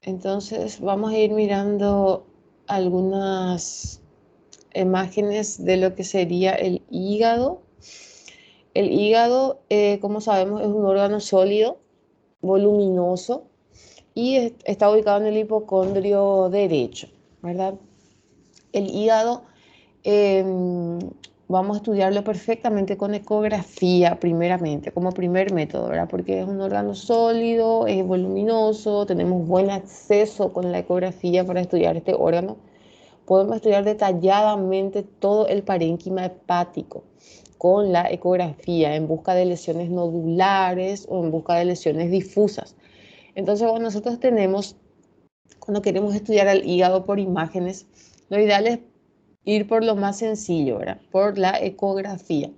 Entonces vamos a ir mirando algunas imágenes de lo que sería el hígado. El hígado, como sabemos, es un órgano sólido, voluminoso y está ubicado en el hipocondrio derecho, ¿verdad? El hígado vamos a estudiarlo perfectamente con ecografía primeramente, como primer método, ¿verdad? Porque es un órgano sólido, es voluminoso, tenemos buen acceso con la ecografía para estudiar este órgano. Podemos estudiar detalladamente todo el parénquima hepático con la ecografía en busca de lesiones nodulares o en busca de lesiones difusas. Entonces, cuando nosotros cuando queremos estudiar al hígado por imágenes, lo ideal es ir por lo más sencillo, ¿verdad? Por la ecografía.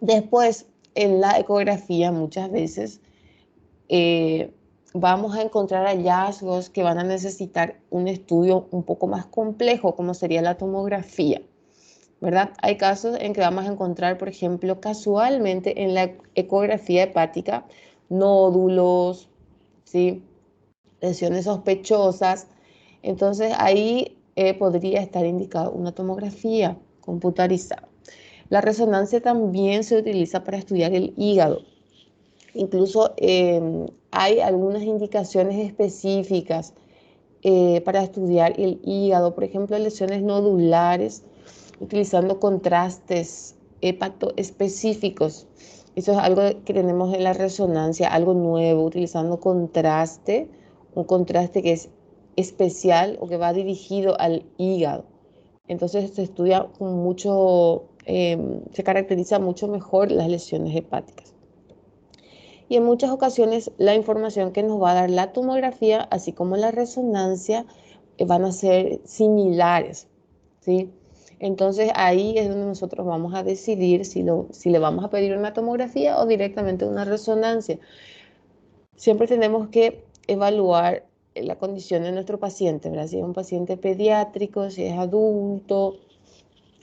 Después, en la ecografía muchas veces vamos a encontrar hallazgos que van a necesitar un estudio un poco más complejo, como sería la tomografía, ¿verdad? Hay casos en que vamos a encontrar, por ejemplo, casualmente en la ecografía hepática, nódulos, ¿sí? Lesiones sospechosas. Entonces ahí podría estar indicado una tomografía computarizada. La resonancia también se utiliza para estudiar el hígado. Incluso hay algunas indicaciones específicas para estudiar el hígado, por ejemplo, lesiones nodulares, utilizando contrastes hepatoespecíficos. Eso es algo que tenemos en la resonancia, algo nuevo, utilizando contraste, un contraste que es especial o que va dirigido al hígado. Entonces se estudia con mucho, se caracteriza mucho mejor las lesiones hepáticas. Y en muchas ocasiones la información que nos va a dar la tomografía, así como la resonancia, van a ser similares, ¿sí? Entonces ahí es donde nosotros vamos a decidir si le vamos a pedir una tomografía o directamente una resonancia. Siempre tenemos que evaluar la condición de nuestro paciente, ¿verdad? Si es un paciente pediátrico, si es adulto,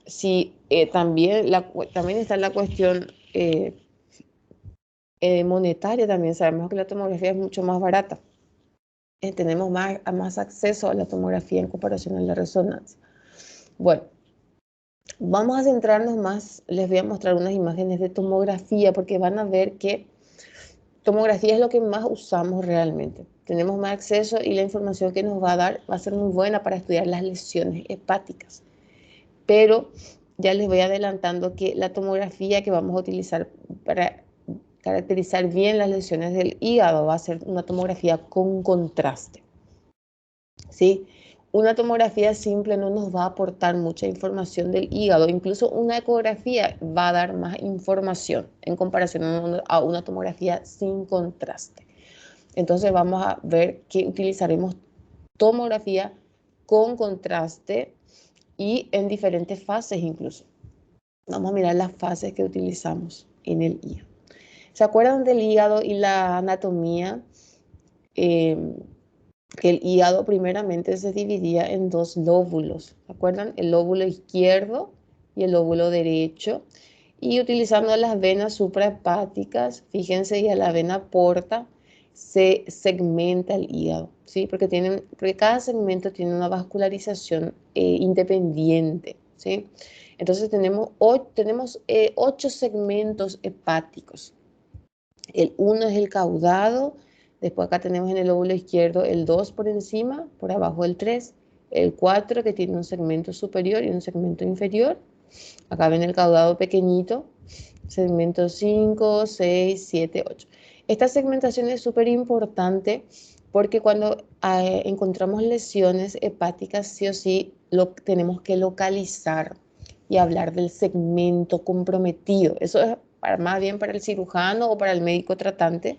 si también está la cuestión monetaria, también sabemos que la tomografía es mucho más barata. Tenemos más acceso a la tomografía en comparación a la resonancia. Bueno, vamos a centrarnos más, les voy a mostrar unas imágenes de tomografía porque van a ver que tomografía es lo que más usamos realmente. Tenemos más acceso y la información que nos va a dar va a ser muy buena para estudiar las lesiones hepáticas. Pero ya les voy adelantando que la tomografía que vamos a utilizar para caracterizar bien las lesiones del hígado va a ser una tomografía con contraste, ¿sí? Una tomografía simple no nos va a aportar mucha información del hígado, incluso una ecografía va a dar más información en comparación a una tomografía sin contraste. Entonces vamos a ver que utilizaremos tomografía con contraste y en diferentes fases incluso. Vamos a mirar las fases que utilizamos en el hígado. ¿Se acuerdan del hígado y la anatomía? Que el hígado primeramente se dividía en dos lóbulos. ¿Se acuerdan? El lóbulo izquierdo y el lóbulo derecho. Y utilizando las venas suprahepáticas, fíjense, y a la vena porta se segmenta el hígado, ¿sí? Porque cada segmento tiene una vascularización independiente, ¿sí? Entonces tenemos 8 segmentos hepáticos. El 1 es el caudado, después acá tenemos en el lóbulo izquierdo el 2 por encima, por abajo el 3, el 4 que tiene un segmento superior y un segmento inferior. Acá ven el caudado pequeñito, segmento 5, 6, 7, 8. Esta segmentación es súper importante porque cuando encontramos lesiones hepáticas, sí o sí lo tenemos que localizar y hablar del segmento comprometido. Eso es más bien para el cirujano o para el médico tratante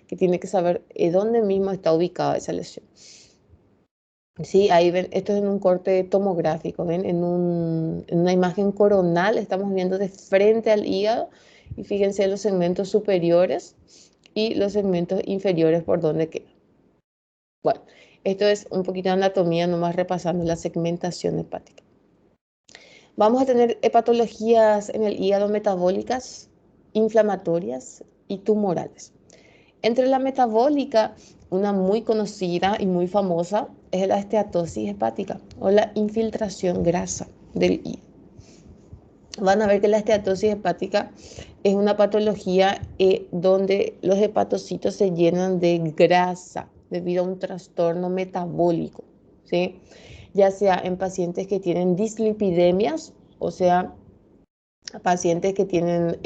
que tiene que saber dónde mismo está ubicada esa lesión. Sí, ahí ven, esto es en un corte tomográfico, ven, en una imagen coronal estamos viendo de frente al hígado y fíjense los segmentos superiores y los segmentos inferiores por donde queda. Bueno, esto es un poquito de anatomía, nomás repasando la segmentación hepática. Vamos a tener hepatologías en el hígado metabólicas, inflamatorias y tumorales. Entre la metabólica Una muy conocida y muy famosa es la esteatosis hepática o la infiltración grasa del hígado. Van a ver que la esteatosis hepática es una patología donde los hepatocitos se llenan de grasa debido a un trastorno metabólico, ¿sí? Ya sea en pacientes que tienen dislipidemias, o sea, pacientes que tienen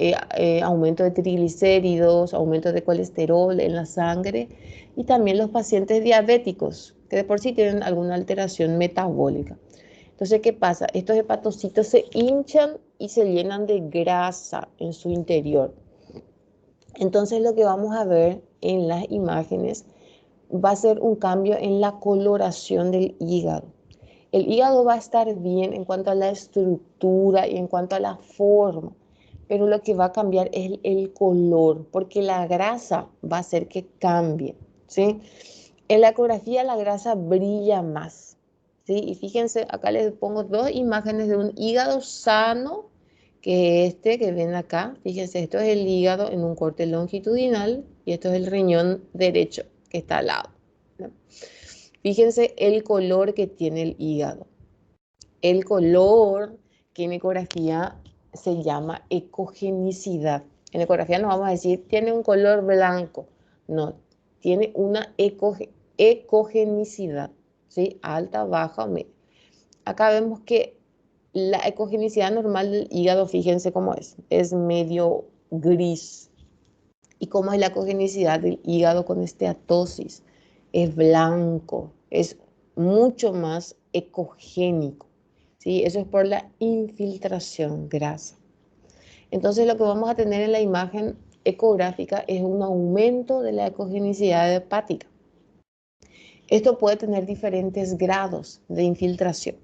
aumento de triglicéridos, aumento de colesterol en la sangre, y también los pacientes diabéticos, que de por sí tienen alguna alteración metabólica. Entonces, ¿qué pasa? Estos hepatocitos se hinchan y se llenan de grasa en su interior. Entonces, lo que vamos a ver en las imágenes va a ser un cambio en la coloración del hígado. El hígado va a estar bien en cuanto a la estructura y en cuanto a la forma, pero lo que va a cambiar es el color, porque la grasa va a hacer que cambie, ¿sí? En la ecografía la grasa brilla más, ¿sí? Y fíjense, acá les pongo dos imágenes de un hígado sano, que este que ven acá. Fíjense, esto es el hígado en un corte longitudinal y esto es el riñón derecho que está al lado, ¿no? Fíjense el color que tiene el hígado. El color que en ecografía se llama ecogenicidad. En ecografía no vamos a decir tiene un color blanco, no, tiene una ecogenicidad, ¿sí? Alta, baja o media. Acá vemos que la ecogenicidad normal del hígado, fíjense cómo es medio gris. ¿Y cómo es la ecogenicidad del hígado con esteatosis? Es blanco, es mucho más ecogénico, ¿sí? Eso es por la infiltración grasa. Entonces lo que vamos a tener en la imagen ecográfica es un aumento de la ecogenicidad hepática. Esto puede tener diferentes grados de infiltración.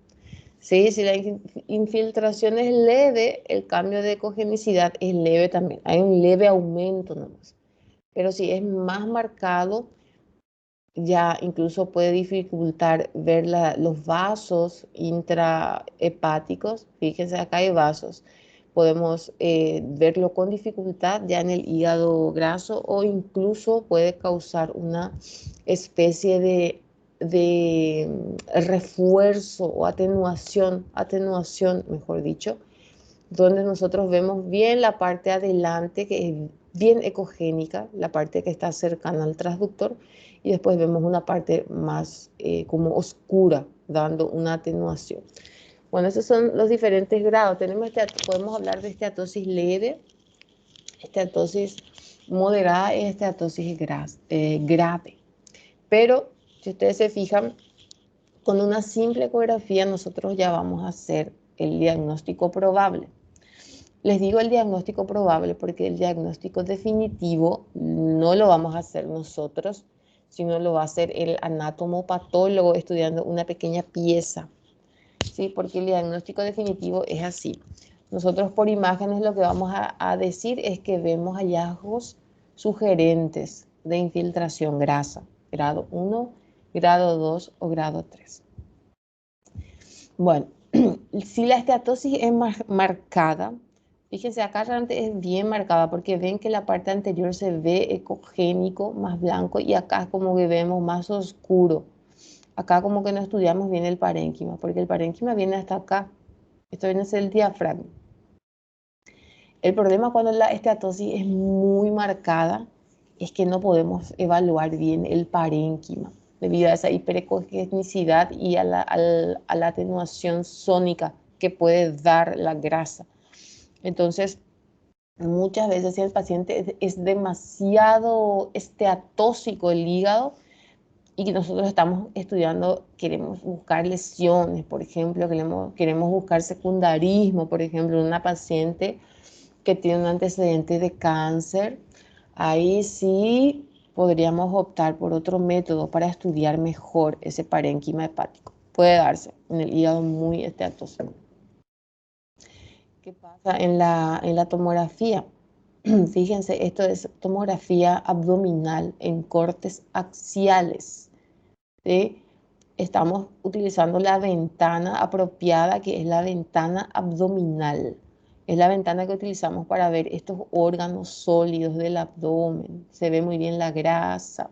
Sí, si la infiltración es leve, el cambio de ecogenicidad es leve también. Hay un leve aumento nomás. Pero si es más marcado, ya incluso puede dificultar ver los vasos intrahepáticos. Fíjense, acá hay vasos. Podemos verlo con dificultad ya en el hígado graso o incluso puede causar una especie de refuerzo o atenuación, mejor dicho, donde nosotros vemos bien la parte adelante, que es bien ecogénica, la parte que está cercana al transductor, y después vemos una parte más como oscura, dando una atenuación. Bueno, esos son los diferentes grados. Podemos hablar de esteatosis leve, esteatosis moderada y esteatosis grave. Pero si ustedes se fijan, con una simple ecografía nosotros ya vamos a hacer el diagnóstico probable. Les digo el diagnóstico probable porque el diagnóstico definitivo no lo vamos a hacer nosotros, sino lo va a hacer el anatomopatólogo estudiando una pequeña pieza, ¿sí? Porque el diagnóstico definitivo es así. Nosotros por imágenes lo que vamos a decir es que vemos hallazgos sugerentes de infiltración grasa, grado 1, grado 2 o grado 3. Bueno, si la esteatosis es marcada, fíjense, acá realmente es bien marcada porque ven que la parte anterior se ve ecogénico, más blanco, y acá como que vemos más oscuro. Acá como que no estudiamos bien el parénquima, porque el parénquima viene hasta acá. Esto viene a ser el diafragma. El problema cuando la esteatosis es muy marcada es que no podemos evaluar bien el parénquima debido a esa hiperecogenicidad y a la atenuación sónica que puede dar la grasa. Entonces, muchas veces si el paciente es demasiado esteatósico el hígado y que nosotros estamos estudiando, queremos buscar lesiones, por ejemplo, queremos buscar secundarismo, por ejemplo, en una paciente que tiene un antecedente de cáncer, ahí sí podríamos optar por otro método para estudiar mejor ese parénquima hepático. Puede darse en el hígado muy esteatoso. ¿Qué pasa en la tomografía? Fíjense, esto es tomografía abdominal en cortes axiales, ¿sí? Estamos utilizando la ventana apropiada, que es la ventana abdominal. Es la ventana que utilizamos para ver estos órganos sólidos del abdomen. Se ve muy bien la grasa.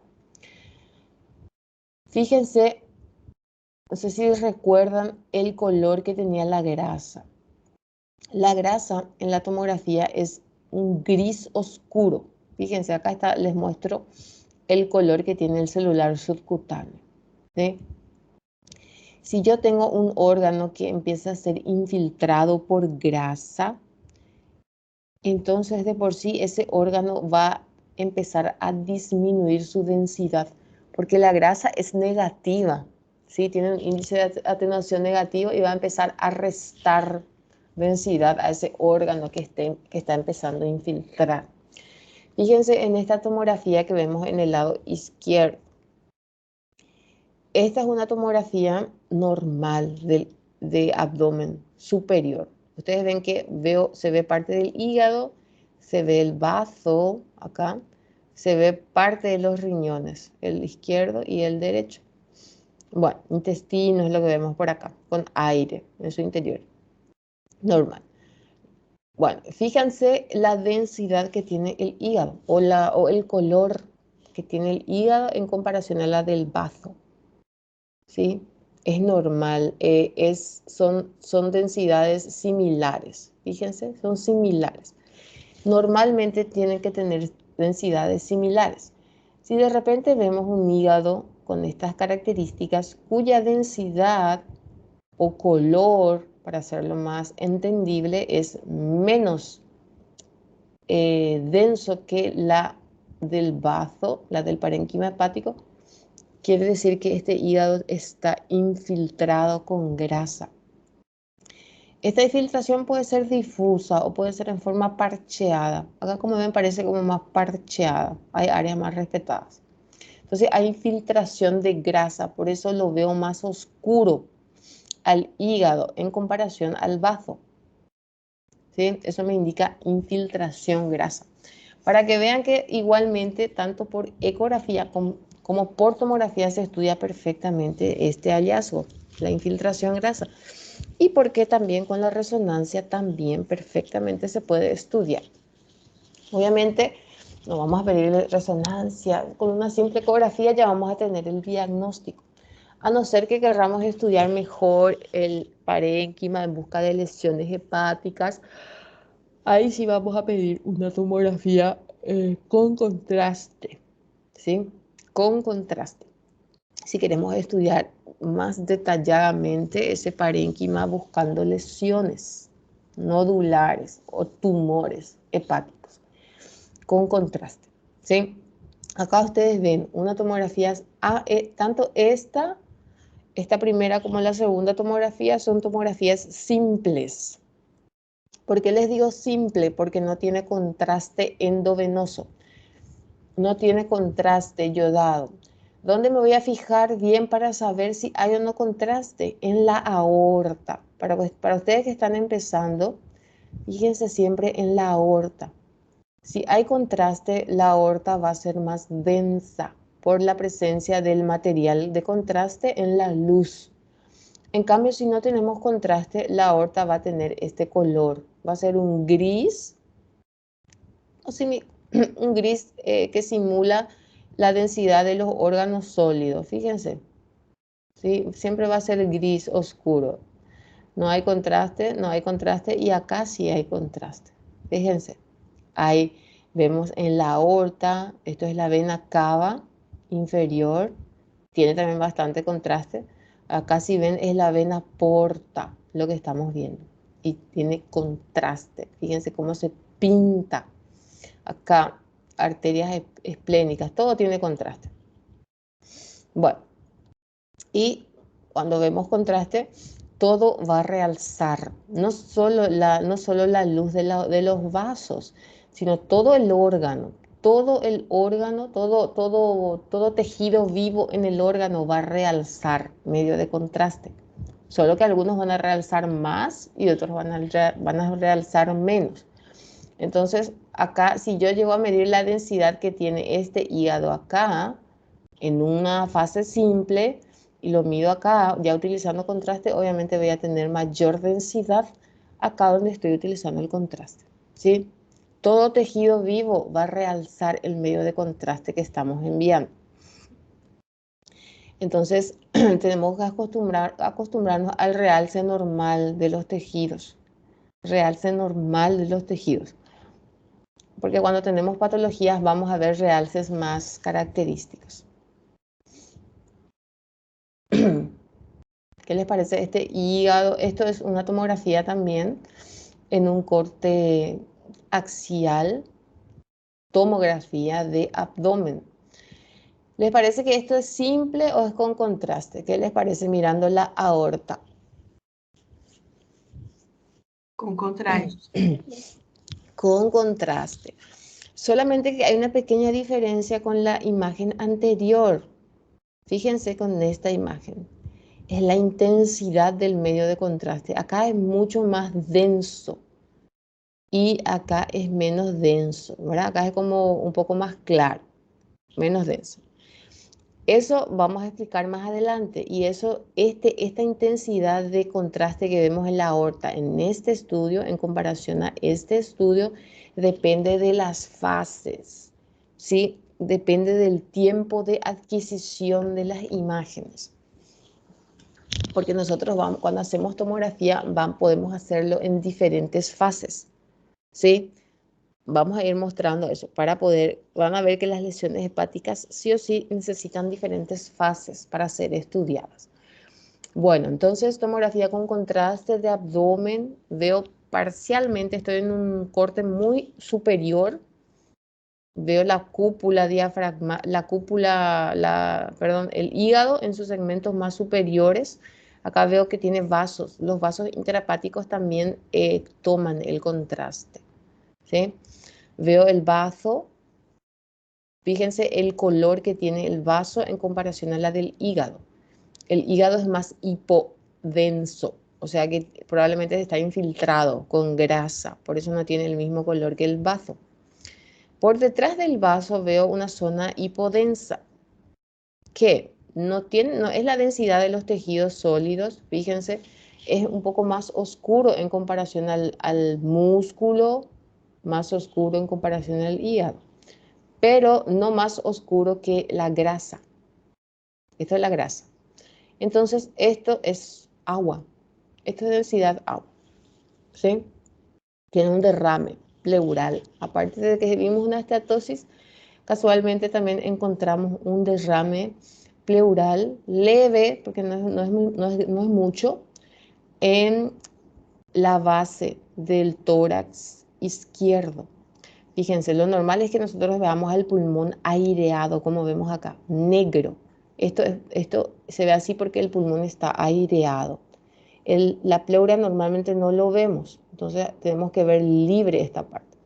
Fíjense, no sé si recuerdan el color que tenía la grasa. La grasa en la tomografía es un gris oscuro. Fíjense, acá está, les muestro el color que tiene el celular subcutáneo, ¿sí? Si yo tengo un órgano que empieza a ser infiltrado por grasa, entonces de por sí ese órgano va a empezar a disminuir su densidad, porque la grasa es negativa, ¿sí? Tiene un índice de atenuación negativo y va a empezar a restar densidad a ese órgano que está empezando a infiltrar. Fíjense en esta tomografía que vemos en el lado izquierdo. Esta es una tomografía normal de abdomen superior. Ustedes ven que se ve parte del hígado, se ve el bazo acá, se ve parte de los riñones, el izquierdo y el derecho. Bueno, intestino es lo que vemos por acá, con aire en su interior. Normal. Bueno, fíjense la densidad que tiene el hígado o el color que tiene el hígado en comparación a la del bazo. ¿Sí? Es normal, son densidades similares, fíjense, son similares. Normalmente tienen que tener densidades similares. Si de repente vemos un hígado con estas características cuya densidad o color, para hacerlo más entendible, es menos denso que la del bazo, la del parénquima hepático, quiere decir que este hígado está infiltrado con grasa. Esta infiltración puede ser difusa o puede ser en forma parcheada. Acá, como ven, parece como más parcheada. Hay áreas más respetadas. Entonces hay infiltración de grasa, por eso lo veo más oscuro al hígado en comparación al bazo. ¿Sí? Eso me indica infiltración grasa. Para que vean que igualmente, tanto por ecografía como por tomografía, se estudia perfectamente este hallazgo, la infiltración grasa. Y porque también con la resonancia también perfectamente se puede estudiar. Obviamente no vamos a pedir resonancia, con una simple ecografía ya vamos a tener el diagnóstico. A no ser que queramos estudiar mejor el parénquima en busca de lesiones hepáticas, ahí sí vamos a pedir una tomografía con contraste, ¿sí? Con contraste. Si queremos estudiar más detalladamente ese parénquima buscando lesiones nodulares o tumores hepáticos, con contraste, ¿sí? Acá ustedes ven una tomografía, tanto esta primera como la segunda tomografía son tomografías simples. ¿Por qué les digo simple? Porque no tiene contraste endovenoso, no tiene contraste yodado. ¿Dónde me voy a fijar bien para saber si hay o no contraste? En la aorta. Para ustedes que están empezando, fíjense siempre en la aorta. Si hay contraste, la aorta va a ser más densa por la presencia del material de contraste en la luz. En cambio, si no tenemos contraste, la aorta va a tener este color. Va a ser un gris, un gris que simula la densidad de los órganos sólidos. Fíjense, ¿sí? Siempre va a ser gris oscuro. No hay contraste y acá sí hay contraste. Fíjense, ahí vemos en la aorta, esto es la vena cava inferior, tiene también bastante contraste. Acá si ven es la vena porta, lo que estamos viendo. Y tiene contraste. Fíjense cómo se pinta. Acá, arterias esplénicas, todo tiene contraste. Bueno, y cuando vemos contraste, todo va a realzar. No solo la luz de los vasos, sino todo el órgano. Todo tejido vivo en el órgano va a realzar medio de contraste. Solo que algunos van a realzar más y otros van a realzar menos. Entonces, acá, si yo llego a medir la densidad que tiene este hígado acá, en una fase simple, y lo mido acá, ya utilizando contraste, obviamente voy a tener mayor densidad acá donde estoy utilizando el contraste, ¿sí? Todo tejido vivo va a realzar el medio de contraste que estamos enviando. Entonces, tenemos que acostumbrarnos al realce normal de los tejidos. Realce normal de los tejidos. Porque cuando tenemos patologías vamos a ver realces más característicos. ¿Qué les parece este hígado? Esto es una tomografía también en un corte axial, tomografía de abdomen. ¿Les parece que esto es simple o es con contraste? ¿Qué les parece mirando la aorta? Con contraste. Con contraste. Solamente que hay una pequeña diferencia con la imagen anterior. Fíjense con esta imagen. Es la intensidad del medio de contraste. Acá es mucho más denso y acá es menos denso, ¿verdad? Acá es como un poco más claro, menos denso. Eso vamos a explicar más adelante y esta intensidad de contraste que vemos en la aorta en este estudio en comparación a este estudio depende de las fases, ¿sí? Depende del tiempo de adquisición de las imágenes. Porque nosotros cuando hacemos tomografía podemos hacerlo en diferentes fases, ¿sí? Vamos a ir mostrando eso para poder, van a ver que las lesiones hepáticas sí o sí necesitan diferentes fases para ser estudiadas. Bueno, entonces tomografía con contraste de abdomen, veo parcialmente, estoy en un corte muy superior, veo la cúpula diafragma, perdón, el hígado en sus segmentos más superiores. Acá veo que tiene vasos, los vasos interhepáticos también toman el contraste, ¿sí? Veo el vaso, fíjense el color que tiene el vaso en comparación a la del hígado. El hígado es más hipodenso, o sea que probablemente está infiltrado con grasa, por eso no tiene el mismo color que el vaso. Por detrás del vaso veo una zona hipodensa, que no es la densidad de los tejidos sólidos, fíjense, es un poco más oscuro en comparación al músculo, más oscuro en comparación al hígado, pero no más oscuro que la grasa. Esto es la grasa. Entonces, esto es agua. Esto es densidad agua. ¿Sí? Tiene un derrame pleural. Aparte de que vimos una esteatosis, casualmente también encontramos un derrame pleural leve, porque no es mucho, en la base del tórax izquierdo. Fíjense, lo normal es que nosotros veamos el pulmón aireado, como vemos acá, negro. Esto se ve así porque el pulmón está aireado. La pleura normalmente no lo vemos, entonces tenemos que ver libre esta parte.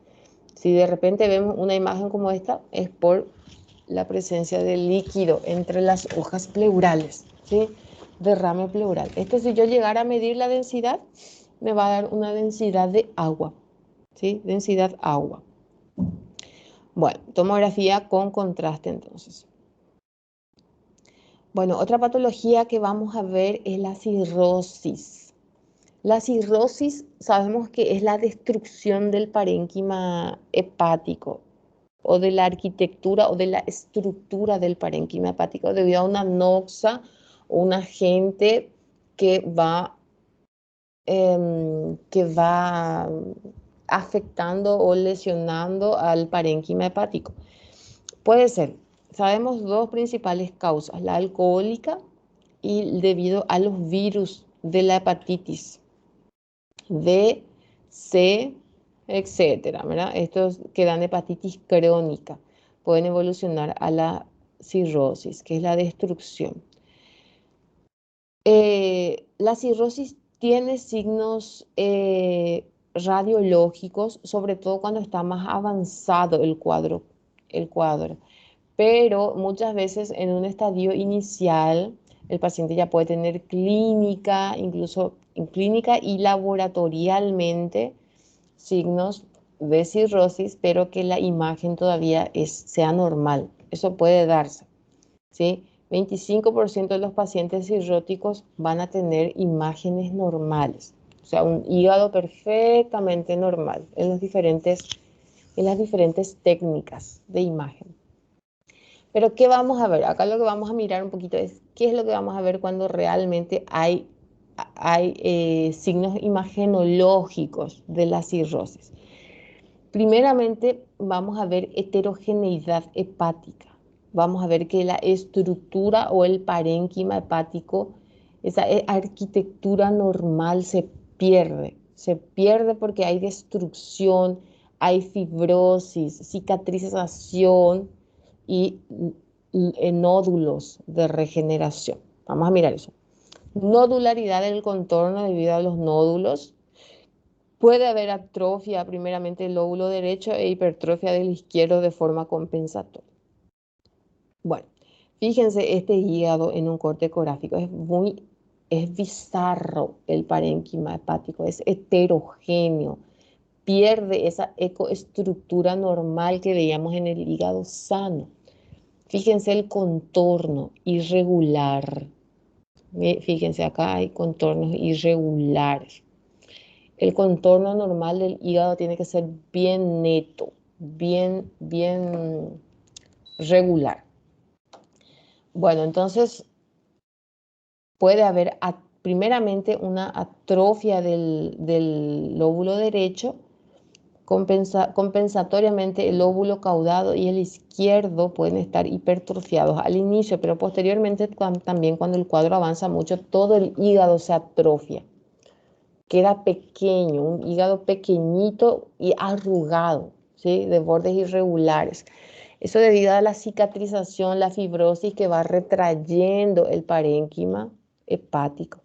Si de repente vemos una imagen como esta, es por la presencia de líquido entre las hojas pleurales, ¿sí? Derrame pleural. Si yo llegara a medir la densidad, me va a dar una densidad de agua, ¿sí? Densidad agua. Bueno, tomografía con contraste entonces. Bueno, otra patología que vamos a ver es la cirrosis. La cirrosis sabemos que es la destrucción del parénquima hepático o de la arquitectura o de la estructura del parénquima hepático debido a una noxa o un agente que va afectando o lesionando al parénquima hepático. Puede ser, sabemos dos principales causas, la alcohólica y debido a los virus de la hepatitis B, C, etcétera, ¿verdad? Estos que dan hepatitis crónica pueden evolucionar a la cirrosis, que es la destrucción. La cirrosis tiene signos radiológicos, sobre todo cuando está más avanzado el cuadro, pero muchas veces en un estadio inicial el paciente ya puede tener clínica, incluso en clínica y laboratorialmente signos de cirrosis, pero que la imagen todavía sea normal. Eso puede darse, ¿sí? 25% de los pacientes cirróticos van a tener imágenes normales, o sea, un hígado perfectamente normal en las diferentes técnicas de imagen. Pero ¿qué vamos a ver? Acá lo que vamos a mirar un poquito es qué es lo que vamos a ver cuando realmente hay signos imagenológicos de la cirrosis. Primeramente, vamos a ver heterogeneidad hepática. Vamos a ver que la estructura o el parénquima hepático, esa arquitectura normal se pierde. Se pierde porque hay destrucción, hay fibrosis, cicatrización y nódulos de regeneración. Vamos a mirar eso. Nodularidad del contorno debido a los nódulos. Puede haber atrofia primeramente del lóbulo derecho e hipertrofia del izquierdo de forma compensatoria. Bueno, fíjense este hígado en un corte ecográfico. Es bizarro el parénquima hepático, es heterogéneo. Pierde esa ecoestructura normal que veíamos en el hígado sano. Fíjense el contorno irregular. Fíjense acá hay contornos irregulares. El contorno normal del hígado tiene que ser bien neto, bien regular. Bueno, entonces puede haber primeramente una atrofia del lóbulo derecho, compensatoriamente el lóbulo caudado y el izquierdo pueden estar hipertrofiados al inicio, pero posteriormente también cuando el cuadro avanza mucho, todo el hígado se atrofia. Queda pequeño, un hígado pequeñito y arrugado, ¿sí? De bordes irregulares. Eso debido a la cicatrización, la fibrosis que va retrayendo el parénquima hepático.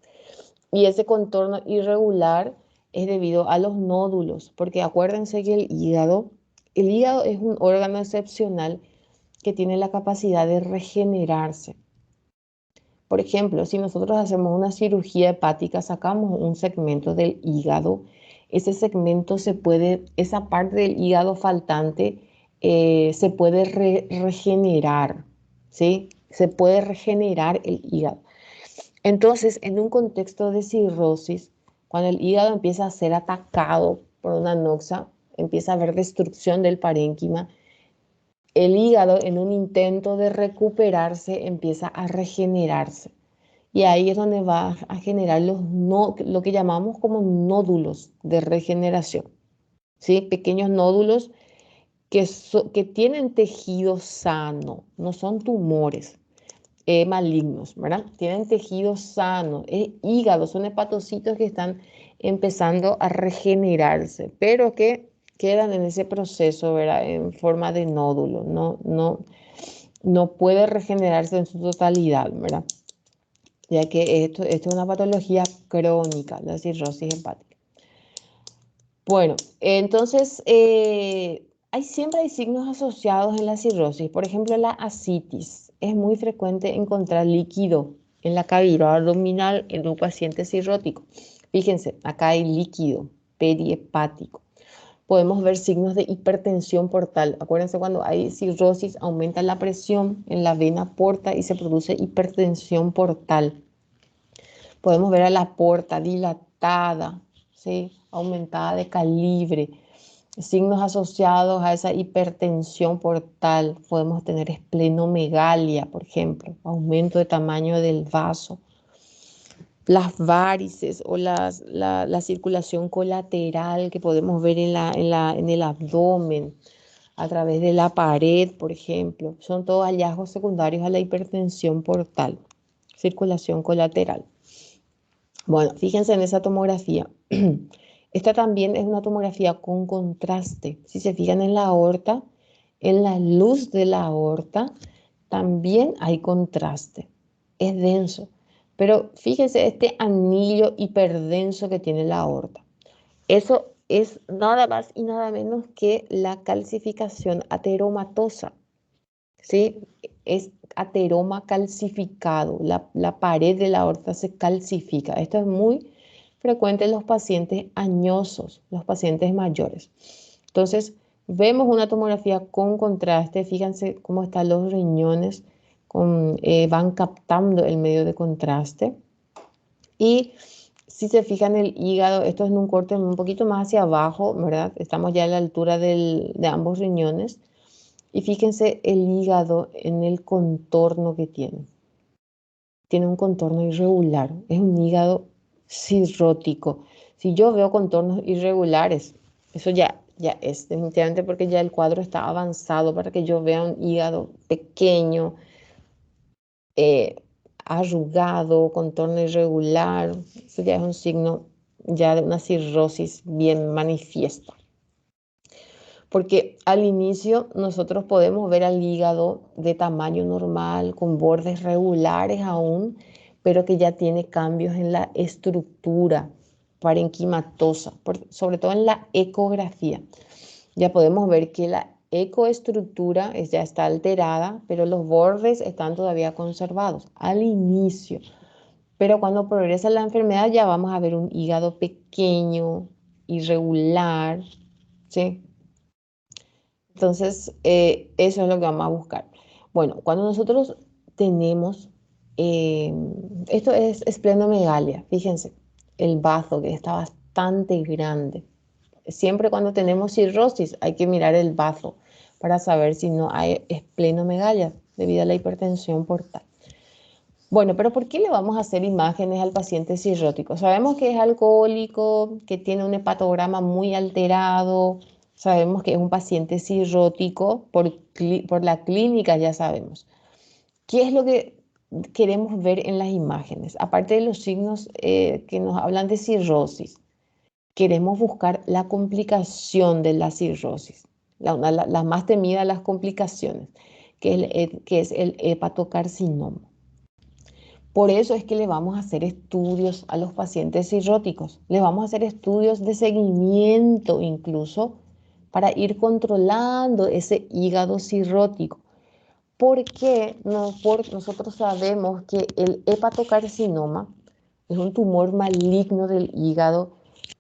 Y ese contorno irregular es debido a los nódulos, porque acuérdense que el hígado es un órgano excepcional que tiene la capacidad de regenerarse. Por ejemplo, si nosotros hacemos una cirugía hepática, sacamos un segmento del hígado, ese segmento esa parte del hígado faltante se puede regenerar, ¿sí? Se puede regenerar el hígado. Entonces, en un contexto de cirrosis, cuando el hígado empieza a ser atacado por una anoxa, empieza a haber destrucción del parénquima, el hígado en un intento de recuperarse empieza a regenerarse. Y ahí es donde va a generar lo que llamamos como nódulos de regeneración, ¿sí? Pequeños nódulos que tienen tejido sano, no son tumores malignos, ¿verdad? Tienen tejido sano, es hígado, son hepatocitos que están empezando a regenerarse, pero que quedan en ese proceso, ¿verdad? En forma de nódulo, no puede regenerarse en su totalidad, ¿verdad? Ya que esto es una patología crónica, la cirrosis hepática. Bueno, entonces siempre hay signos asociados en la cirrosis. Por ejemplo, la ascitis. Es muy frecuente encontrar líquido en la cavidad abdominal en un paciente cirrótico. Fíjense, acá hay líquido perihepático. Podemos ver signos de hipertensión portal. Acuérdense, cuando hay cirrosis, aumenta la presión en la vena porta y se produce hipertensión portal. Podemos ver a la porta dilatada, ¿sí? Aumentada de calibre. Signos asociados a esa hipertensión portal. Podemos tener esplenomegalia, por ejemplo, aumento de tamaño del vaso. Las varices o la circulación colateral que podemos ver en el abdomen, a través de la pared, por ejemplo. Son todos hallazgos secundarios a la hipertensión portal. Circulación colateral. Bueno, fíjense en esa tomografía. Esta también es una tomografía con contraste. Si se fijan en la aorta, en la luz de la aorta, también hay contraste. Es denso. Pero fíjense este anillo hiperdenso que tiene la aorta. Eso es nada más y nada menos que la calcificación ateromatosa. ¿Sí? Es ateroma calcificado, la pared de la aorta se calcifica. Esto es muy frecuente en los pacientes añosos, los pacientes mayores. Entonces, vemos una tomografía con contraste, fíjense cómo están los riñones, van captando el medio de contraste. Y si se fijan el hígado, esto es en un corte un poquito más hacia abajo, ¿verdad? Estamos ya a la altura de ambos riñones. Y fíjense el hígado en el contorno que tiene. Tiene un contorno irregular, es un hígado cirrótico. Si yo veo contornos irregulares, eso ya es definitivamente porque ya el cuadro está avanzado para que yo vea un hígado pequeño, eh, arrugado, contorno irregular. Eso ya es un signo ya de una cirrosis bien manifiesta. Porque al inicio nosotros podemos ver al hígado de tamaño normal, con bordes regulares aún, pero que ya tiene cambios en la estructura parenquimatosa, sobre todo en la ecografía. Ya podemos ver que la ecoestructura ya está alterada, pero los bordes están todavía conservados al inicio. Pero cuando progresa la enfermedad ya vamos a ver un hígado pequeño, irregular, ¿sí? Entonces, eso es lo que vamos a buscar. Bueno, cuando nosotros tenemos, esto es esplenomegalia, fíjense, el bazo que está bastante grande. Siempre cuando tenemos cirrosis hay que mirar el bazo para saber si no hay esplenomegalia debido a la hipertensión portal. Bueno, pero ¿por qué le vamos a hacer imágenes al paciente cirrótico? Sabemos que es alcohólico, que tiene un hepatograma muy alterado, sabemos que es un paciente cirrótico, por la clínica ya sabemos. ¿Qué es lo que queremos ver en las imágenes? Aparte de los signos que nos hablan de cirrosis, queremos buscar la complicación de la cirrosis, la más temida de las complicaciones, que es el hepatocarcinoma. Por eso es que le vamos a hacer estudios a los pacientes cirróticos. Les vamos a hacer estudios de seguimiento incluso para ir controlando ese hígado cirrótico. Porque nosotros sabemos que el hepatocarcinoma es un tumor maligno del hígado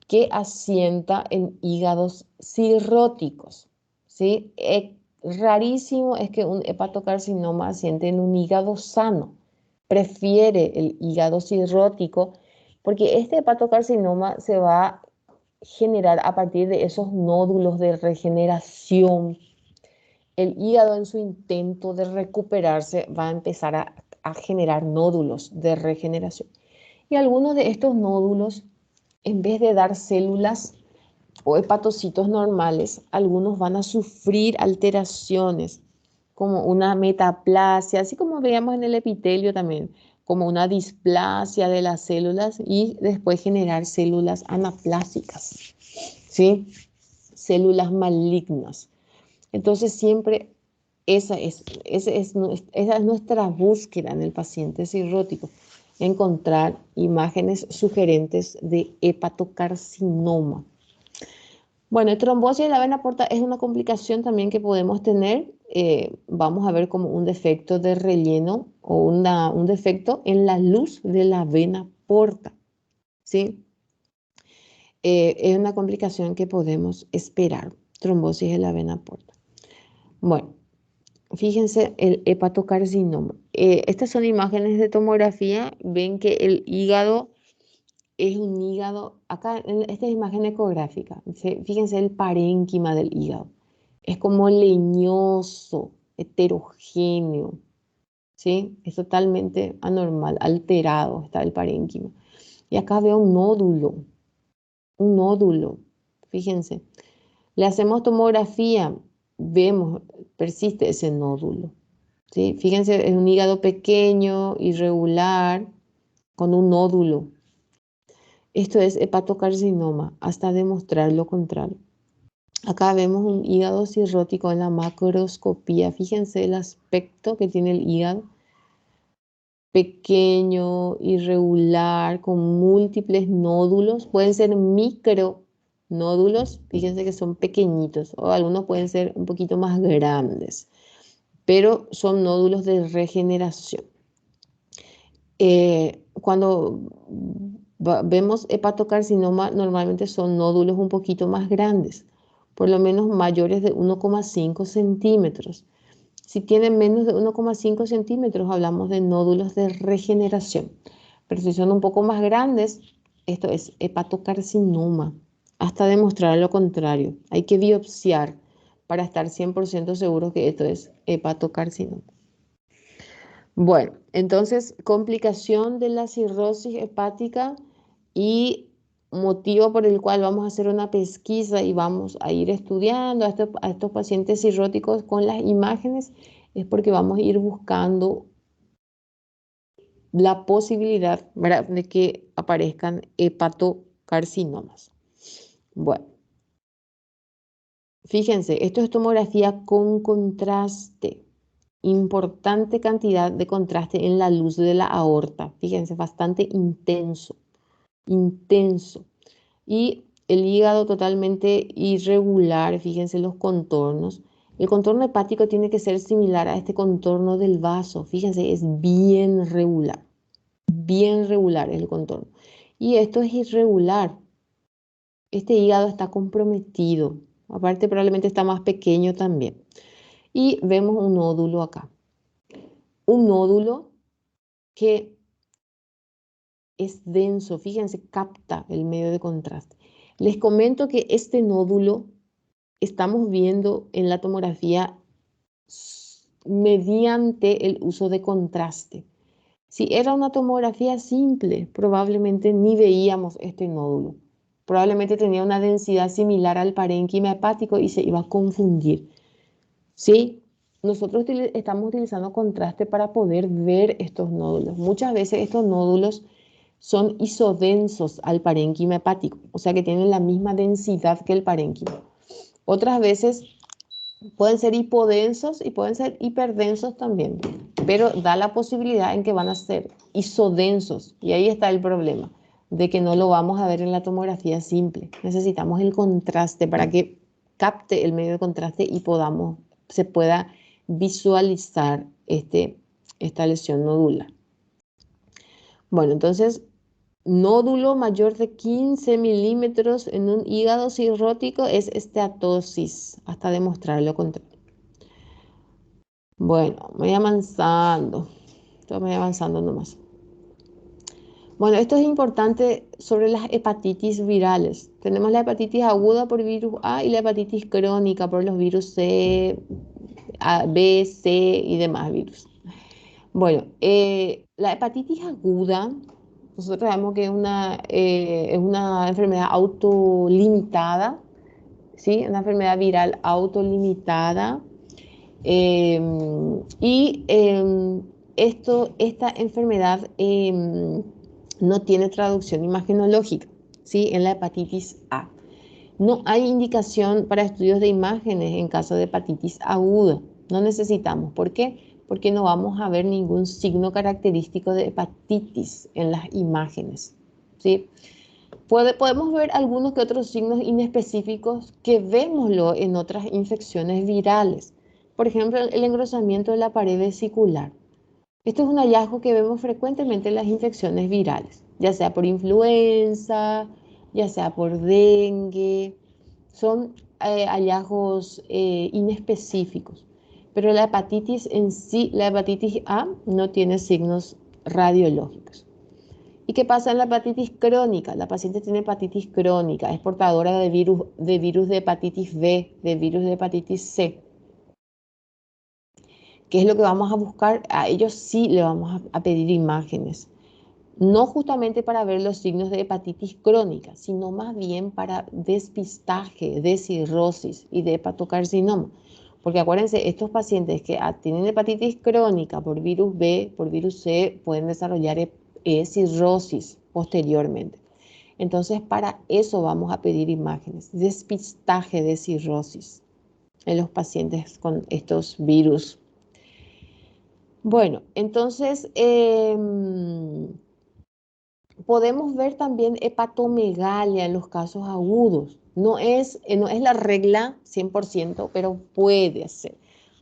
que asienta en hígados cirróticos, ¿sí? Rarísimo es que un hepatocarcinoma asiente en un hígado sano. Prefiere el hígado cirrótico porque este hepatocarcinoma se va a generar a partir de esos nódulos de regeneración. El hígado en su intento de recuperarse va a empezar a generar nódulos de regeneración. Y algunos de estos nódulos, en vez de dar células o hepatocitos normales, algunos van a sufrir alteraciones como una metaplasia, así como veíamos en el epitelio también, como una displasia de las células y después generar células anaplásicas, ¿sí? Células malignas. Entonces siempre esa es nuestra búsqueda en el paciente cirrótico, encontrar imágenes sugerentes de hepatocarcinoma. Bueno, el trombosis de la vena porta es una complicación también que podemos tener. Vamos a ver como un defecto de relleno o un defecto en la luz de la vena porta, ¿sí? Es una complicación que podemos esperar, trombosis de la vena porta. Bueno, fíjense el hepatocarcinoma. Estas son imágenes de tomografía. Ven que el hígado es un hígado, acá en esta imagen ecográfica, fíjense el parénquima del hígado. Es como leñoso, heterogéneo, ¿sí? Es totalmente anormal, alterado está el parénquima. Y acá veo un nódulo, fíjense. Le hacemos tomografía, vemos, persiste ese nódulo, ¿sí? Fíjense, es un hígado pequeño, irregular, con un nódulo. Esto es hepatocarcinoma, hasta demostrar lo contrario. Acá vemos un hígado cirrótico en la macroscopía. Fíjense el aspecto que tiene el hígado. Pequeño, irregular, con múltiples nódulos. Pueden ser micronódulos, fíjense que son pequeñitos, o algunos pueden ser un poquito más grandes, pero son nódulos de regeneración. Cuando vemos hepatocarcinoma, normalmente son nódulos un poquito más grandes, por lo menos mayores de 1,5 centímetros. Si tienen menos de 1,5 centímetros, hablamos de nódulos de regeneración. Pero si son un poco más grandes, esto es hepatocarcinoma, hasta demostrar lo contrario. Hay que biopsiar para estar 100% seguros que esto es hepatocarcinoma. Bueno, entonces, complicación de la cirrosis hepática y motivo por el cual vamos a hacer una pesquisa y vamos a ir estudiando a estos pacientes cirróticos con las imágenes, es porque vamos a ir buscando la posibilidad, ¿verdad?, de que aparezcan hepatocarcinomas. Bueno, fíjense, esto es tomografía con contraste. Importante cantidad de contraste en la luz de la aorta. Fíjense, bastante intenso, intenso. Y el hígado totalmente irregular, fíjense los contornos. El contorno hepático tiene que ser similar a este contorno del vaso. Fíjense, es bien regular es el contorno. Y esto es irregular. Este hígado está comprometido. Aparte, probablemente está más pequeño también. Y vemos un nódulo acá. Un nódulo que es denso, fíjense, capta el medio de contraste. Les comento que este nódulo estamos viendo en la tomografía mediante el uso de contraste. Si era una tomografía simple, probablemente ni veíamos este nódulo. Probablemente tenía una densidad similar al parénquima hepático y se iba a confundir. ¿Sí? Nosotros estamos utilizando contraste para poder ver estos nódulos. Muchas veces estos nódulos son isodensos al parénquima hepático, o sea que tienen la misma densidad que el parénquima. Otras veces pueden ser hipodensos y pueden ser hiperdensos también, pero da la posibilidad en que van a ser isodensos y ahí está el problema, de que no lo vamos a ver en la tomografía simple. Necesitamos el contraste para que capte el medio de contraste y se pueda visualizar esta lesión nodular. Bueno, entonces, nódulo mayor de 15 milímetros en un hígado cirrótico es esteatosis, hasta demostrar lo contrario. Bueno, voy avanzando. Voy avanzando nomás. Bueno, esto es importante sobre las hepatitis virales. Tenemos la hepatitis aguda por virus A y la hepatitis crónica por los virus C, B, C y demás virus. Bueno, la hepatitis aguda, nosotros sabemos que es una enfermedad autolimitada, ¿sí? Una enfermedad viral autolimitada. Esta enfermedad no tiene traducción imagenológica, ¿sí? En la hepatitis A. No hay indicación para estudios de imágenes en caso de hepatitis aguda. No necesitamos. ¿Por qué? Porque no vamos a ver ningún signo característico de hepatitis en las imágenes, ¿sí? Podemos ver algunos que otros signos inespecíficos que vémoslo en otras infecciones virales. Por ejemplo, el engrosamiento de la pared vesicular. Esto es un hallazgo que vemos frecuentemente en las infecciones virales, ya sea por influenza, ya sea por dengue. Son hallazgos inespecíficos. Pero la hepatitis en sí, la hepatitis A, no tiene signos radiológicos. ¿Y qué pasa en la hepatitis crónica? La paciente tiene hepatitis crónica, es portadora de virus de hepatitis B, de virus de hepatitis C. ¿Qué es lo que vamos a buscar? A ellos sí le vamos a pedir imágenes. No justamente para ver los signos de hepatitis crónica, sino más bien para despistaje de cirrosis y de hepatocarcinoma. Porque acuérdense, estos pacientes que tienen hepatitis crónica por virus B, por virus C, pueden desarrollar cirrosis posteriormente. Entonces, para eso vamos a pedir imágenes, despistaje de cirrosis en los pacientes con estos virus. Bueno, entonces podemos ver también hepatomegalia en los casos agudos. No es la regla 100%, pero puede ser.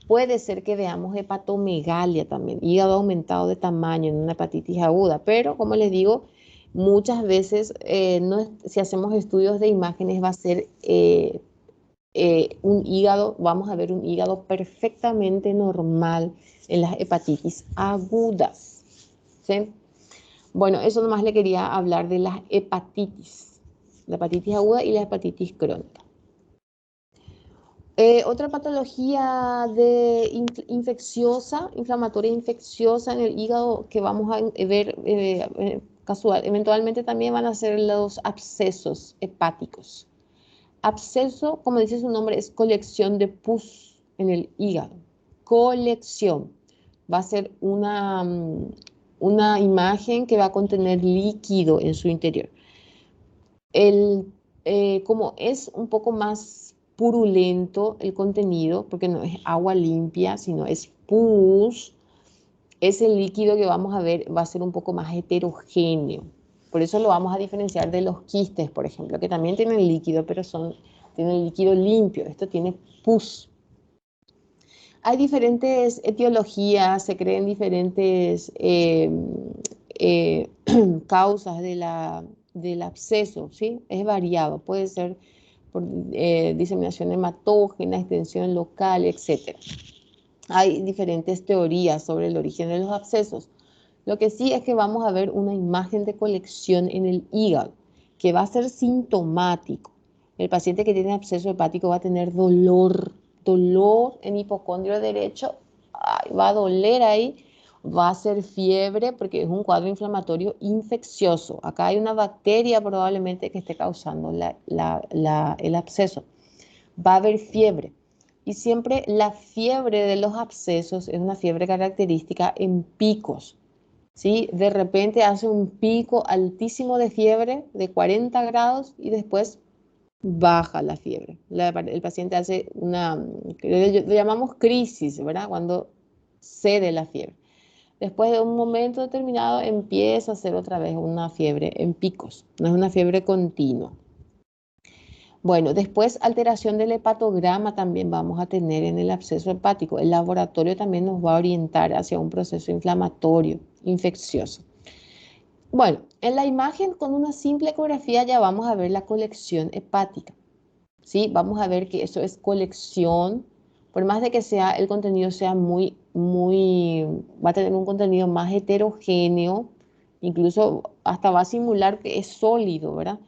Puede ser que veamos hepatomegalia también, hígado aumentado de tamaño en una hepatitis aguda, pero como les digo, muchas veces si hacemos estudios de imágenes va a ser un hígado, vamos a ver un hígado perfectamente normal en las hepatitis agudas, ¿sí? Bueno, eso nomás le quería hablar de las hepatitis, la hepatitis aguda y la hepatitis crónica. Otra patología infecciosa, inflamatoria infecciosa en el hígado que vamos a ver casual, eventualmente también van a ser los abscesos hepáticos. Absceso, como dice su nombre, es colección de pus en el hígado. Colección. Va a ser una imagen que va a contener líquido en su interior. Como es un poco más purulento el contenido, porque no es agua limpia, sino es pus, ese líquido que vamos a ver va a ser un poco más heterogéneo. Por eso lo vamos a diferenciar de los quistes, por ejemplo, que también tienen líquido, pero tienen líquido limpio. Esto tiene pus. Hay diferentes etiologías, se creen diferentes eh, causas del absceso, ¿sí? Es variado, puede ser por diseminación hematógena, extensión local, etc. Hay diferentes teorías sobre el origen de los abscesos. Lo que sí es que vamos a ver una imagen de colección en el hígado, que va a ser sintomático. El paciente que tiene absceso hepático va a tener dolor en hipocondrio derecho, va a doler ahí, va a ser fiebre porque es un cuadro inflamatorio infeccioso. Acá hay una bacteria probablemente que esté causando el absceso. Va a haber fiebre. Y siempre la fiebre de los abscesos es una fiebre característica en picos. ¿Sí? De repente hace un pico altísimo de fiebre de 40 grados y después baja la fiebre. El paciente hace lo llamamos crisis, ¿verdad? Cuando cede la fiebre. Después de un momento determinado empieza a hacer otra vez una fiebre en picos, no es una fiebre continua. Bueno, después alteración del hepatograma también vamos a tener en el absceso hepático. El laboratorio también nos va a orientar hacia un proceso inflamatorio, infeccioso. Bueno, en la imagen con una simple ecografía ya vamos a ver la colección hepática. ¿Sí? Vamos a ver que eso es colección, por más de que el contenido sea va a tener un contenido más heterogéneo, incluso hasta va a simular que es sólido, ¿verdad?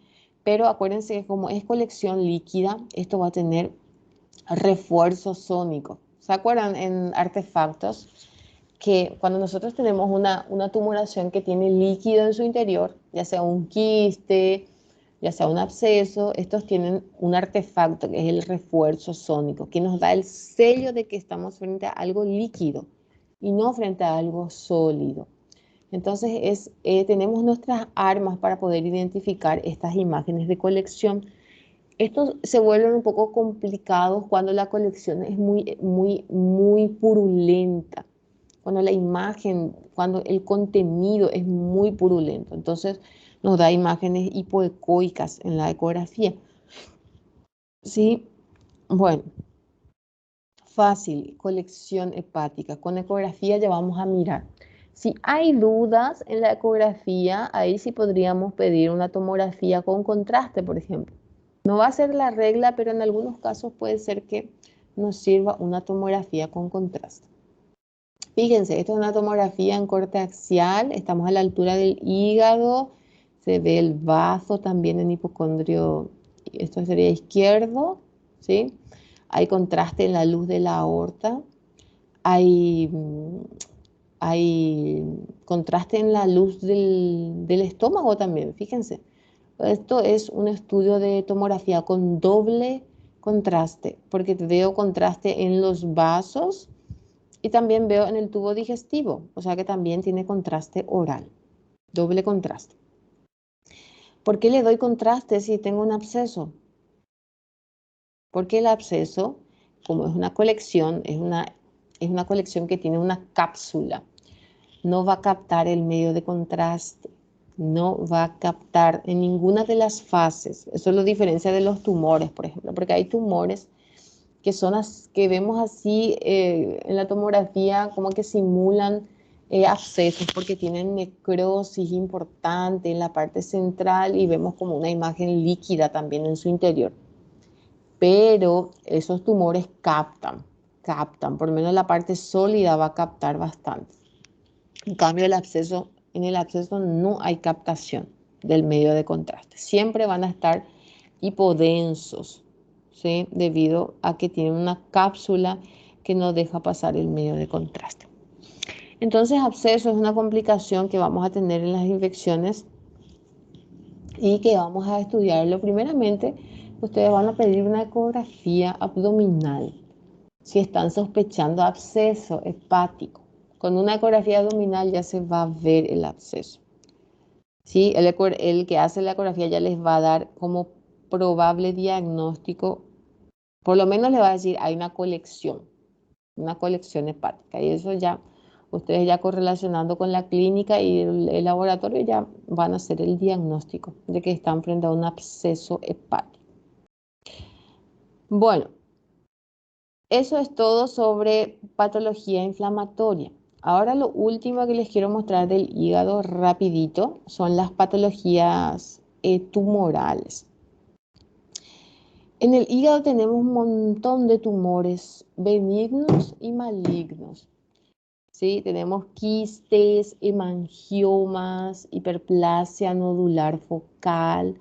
Pero acuérdense que como es colección líquida, esto va a tener refuerzo sónico. ¿Se acuerdan en artefactos que cuando nosotros tenemos una tumoración que tiene líquido en su interior, ya sea un quiste, ya sea un absceso, estos tienen un artefacto que es el refuerzo sónico, que nos da el sello de que estamos frente a algo líquido y no frente a algo sólido. Entonces tenemos nuestras armas para poder identificar estas imágenes de colección. Estos se vuelven un poco complicados cuando la colección es muy purulenta, cuando la imagen, cuando el contenido es muy purulento. Entonces nos da imágenes hipoecoicas en la ecografía. Sí, bueno, fácil, colección hepática. Con ecografía ya vamos a mirar. Si hay dudas en la ecografía, ahí sí podríamos pedir una tomografía con contraste, por ejemplo. No va a ser la regla, pero en algunos casos puede ser que nos sirva una tomografía con contraste. Fíjense, esta es una tomografía en corte axial, estamos a la altura del hígado, se ve el bazo también en hipocondrio, esto sería izquierdo, ¿sí? Hay contraste en la luz de la aorta, hay, hay contraste en la luz del estómago también, fíjense. Esto es un estudio de tomografía con doble contraste, porque veo contraste en los vasos y también veo en el tubo digestivo, o sea que también tiene contraste oral, doble contraste. ¿Por qué le doy contraste si tengo un absceso? Porque el absceso, como es una colección, es una colección que tiene una cápsula, no va a captar el medio de contraste, no va a captar en ninguna de las fases. Eso lo diferencia de los tumores, por ejemplo, porque hay tumores que vemos así en la tomografía como que simulan abscesos porque tienen necrosis importante en la parte central y vemos como una imagen líquida también en su interior. Pero esos tumores captan, por lo menos la parte sólida va a captar bastante. En cambio, en el absceso no hay captación del medio de contraste. Siempre van a estar hipodensos, ¿sí? Debido a que tiene una cápsula que no deja pasar el medio de contraste. Entonces, absceso es una complicación que vamos a tener en las infecciones y que vamos a estudiarlo. Primeramente, ustedes van a pedir una ecografía abdominal si están sospechando absceso hepático. Con una ecografía abdominal ya se va a ver el absceso. ¿Sí? El que hace la ecografía ya les va a dar como probable diagnóstico, por lo menos le va a decir hay una colección hepática, y eso ya, ustedes ya correlacionando con la clínica y el laboratorio ya van a hacer el diagnóstico de que están frente a un absceso hepático. Bueno, eso es todo sobre patología inflamatoria. Ahora lo último que les quiero mostrar del hígado rapidito son las patologías tumorales. En el hígado tenemos un montón de tumores benignos y malignos. ¿Sí? Tenemos quistes, hemangiomas, hiperplasia nodular focal,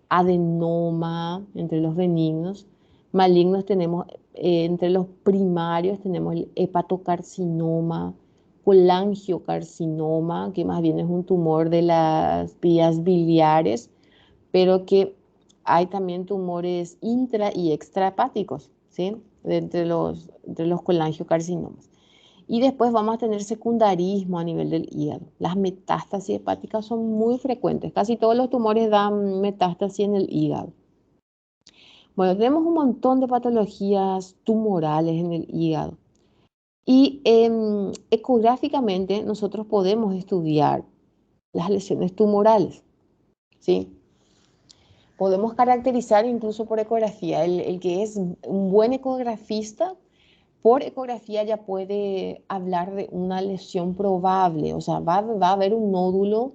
adenoma entre los benignos. Malignos tenemos, entre los primarios tenemos el hepatocarcinoma, colangiocarcinoma, que más bien es un tumor de las vías biliares, pero que hay también tumores intra y extrahepáticos, ¿sí? Entre los colangiocarcinomas. Y después vamos a tener secundarismo a nivel del hígado. Las metástasis hepáticas son muy frecuentes. Casi todos los tumores dan metástasis en el hígado. Bueno, tenemos un montón de patologías tumorales en el hígado. Y ecográficamente nosotros podemos estudiar las lesiones tumorales, ¿sí? Podemos caracterizar incluso por ecografía. El que es un buen ecografista, por ecografía ya puede hablar de una lesión probable, o sea, va a haber un nódulo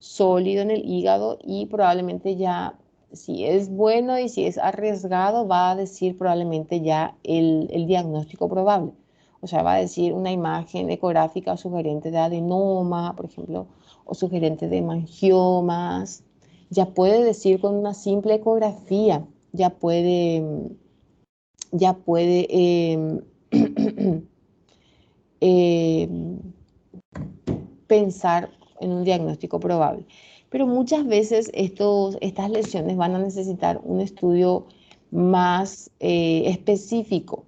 sólido en el hígado y probablemente ya, si es bueno y si es arriesgado, va a decir probablemente ya el diagnóstico probable. O sea, va a decir una imagen ecográfica sugerente de adenoma, por ejemplo, o sugerente de hemangiomas. Ya puede decir con una simple ecografía, ya puede eh, pensar en un diagnóstico probable. Pero muchas veces estas lesiones van a necesitar un estudio más específico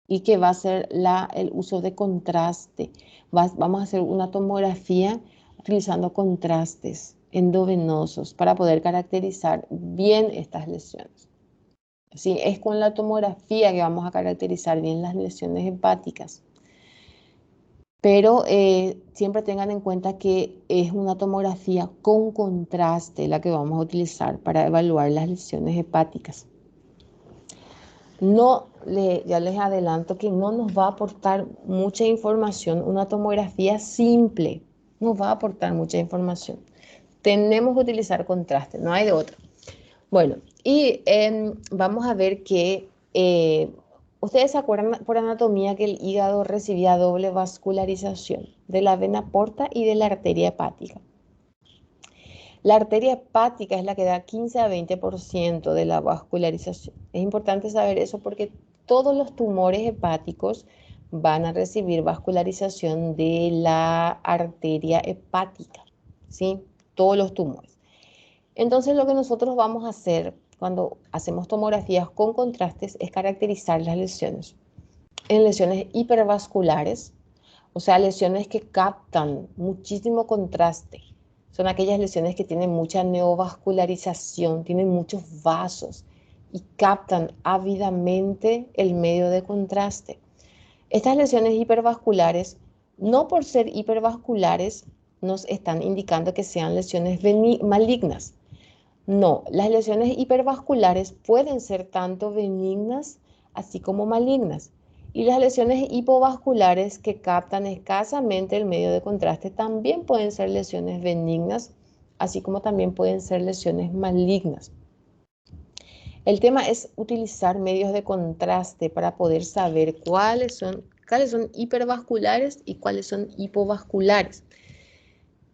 y que va a ser el uso de contraste. Vamos a hacer una tomografía utilizando contrastes endovenosos para poder caracterizar bien estas lesiones. ¿Sí? Es con la tomografía que vamos a caracterizar bien las lesiones hepáticas. Pero siempre tengan en cuenta que es una tomografía con contraste la que vamos a utilizar para evaluar las lesiones hepáticas. Ya les adelanto que no nos va a aportar mucha información una tomografía simple. No va a aportar mucha información. Tenemos que utilizar contraste, no hay de otra. Bueno, y vamos a ver que ustedes se acuerdan por anatomía que el hígado recibía doble vascularización de la vena porta y de la arteria hepática. La arteria hepática es la que da 15 a 20% de la vascularización. Es importante saber eso porque todos los tumores hepáticos van a recibir vascularización de la arteria hepática, ¿sí? Todos los tumores. Entonces lo que nosotros vamos a hacer cuando hacemos tomografías con contrastes es caracterizar las lesiones. En lesiones hipervasculares, o sea, lesiones que captan muchísimo contraste. Son aquellas lesiones que tienen mucha neovascularización, tienen muchos vasos y captan ávidamente el medio de contraste. Estas lesiones hipervasculares, no por ser hipervasculares, nos están indicando que sean lesiones malignas. No, las lesiones hipervasculares pueden ser tanto benignas así como malignas. Y las lesiones hipovasculares que captan escasamente el medio de contraste también pueden ser lesiones benignas, así como también pueden ser lesiones malignas. El tema es utilizar medios de contraste para poder saber cuáles son hipervasculares y cuáles son hipovasculares.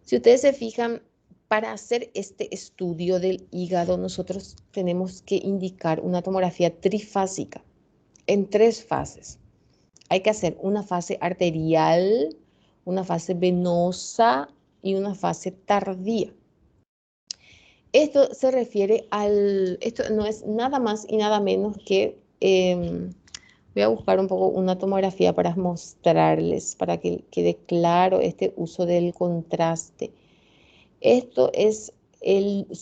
Si ustedes se fijan, para hacer este estudio del hígado, nosotros tenemos que indicar una tomografía trifásica en 3 fases. Hay que hacer una fase arterial, una fase venosa y una fase tardía. Esto se refiere esto no es nada más y nada menos que, voy a buscar un poco una tomografía para mostrarles, para que quede claro este uso del contraste. Esto es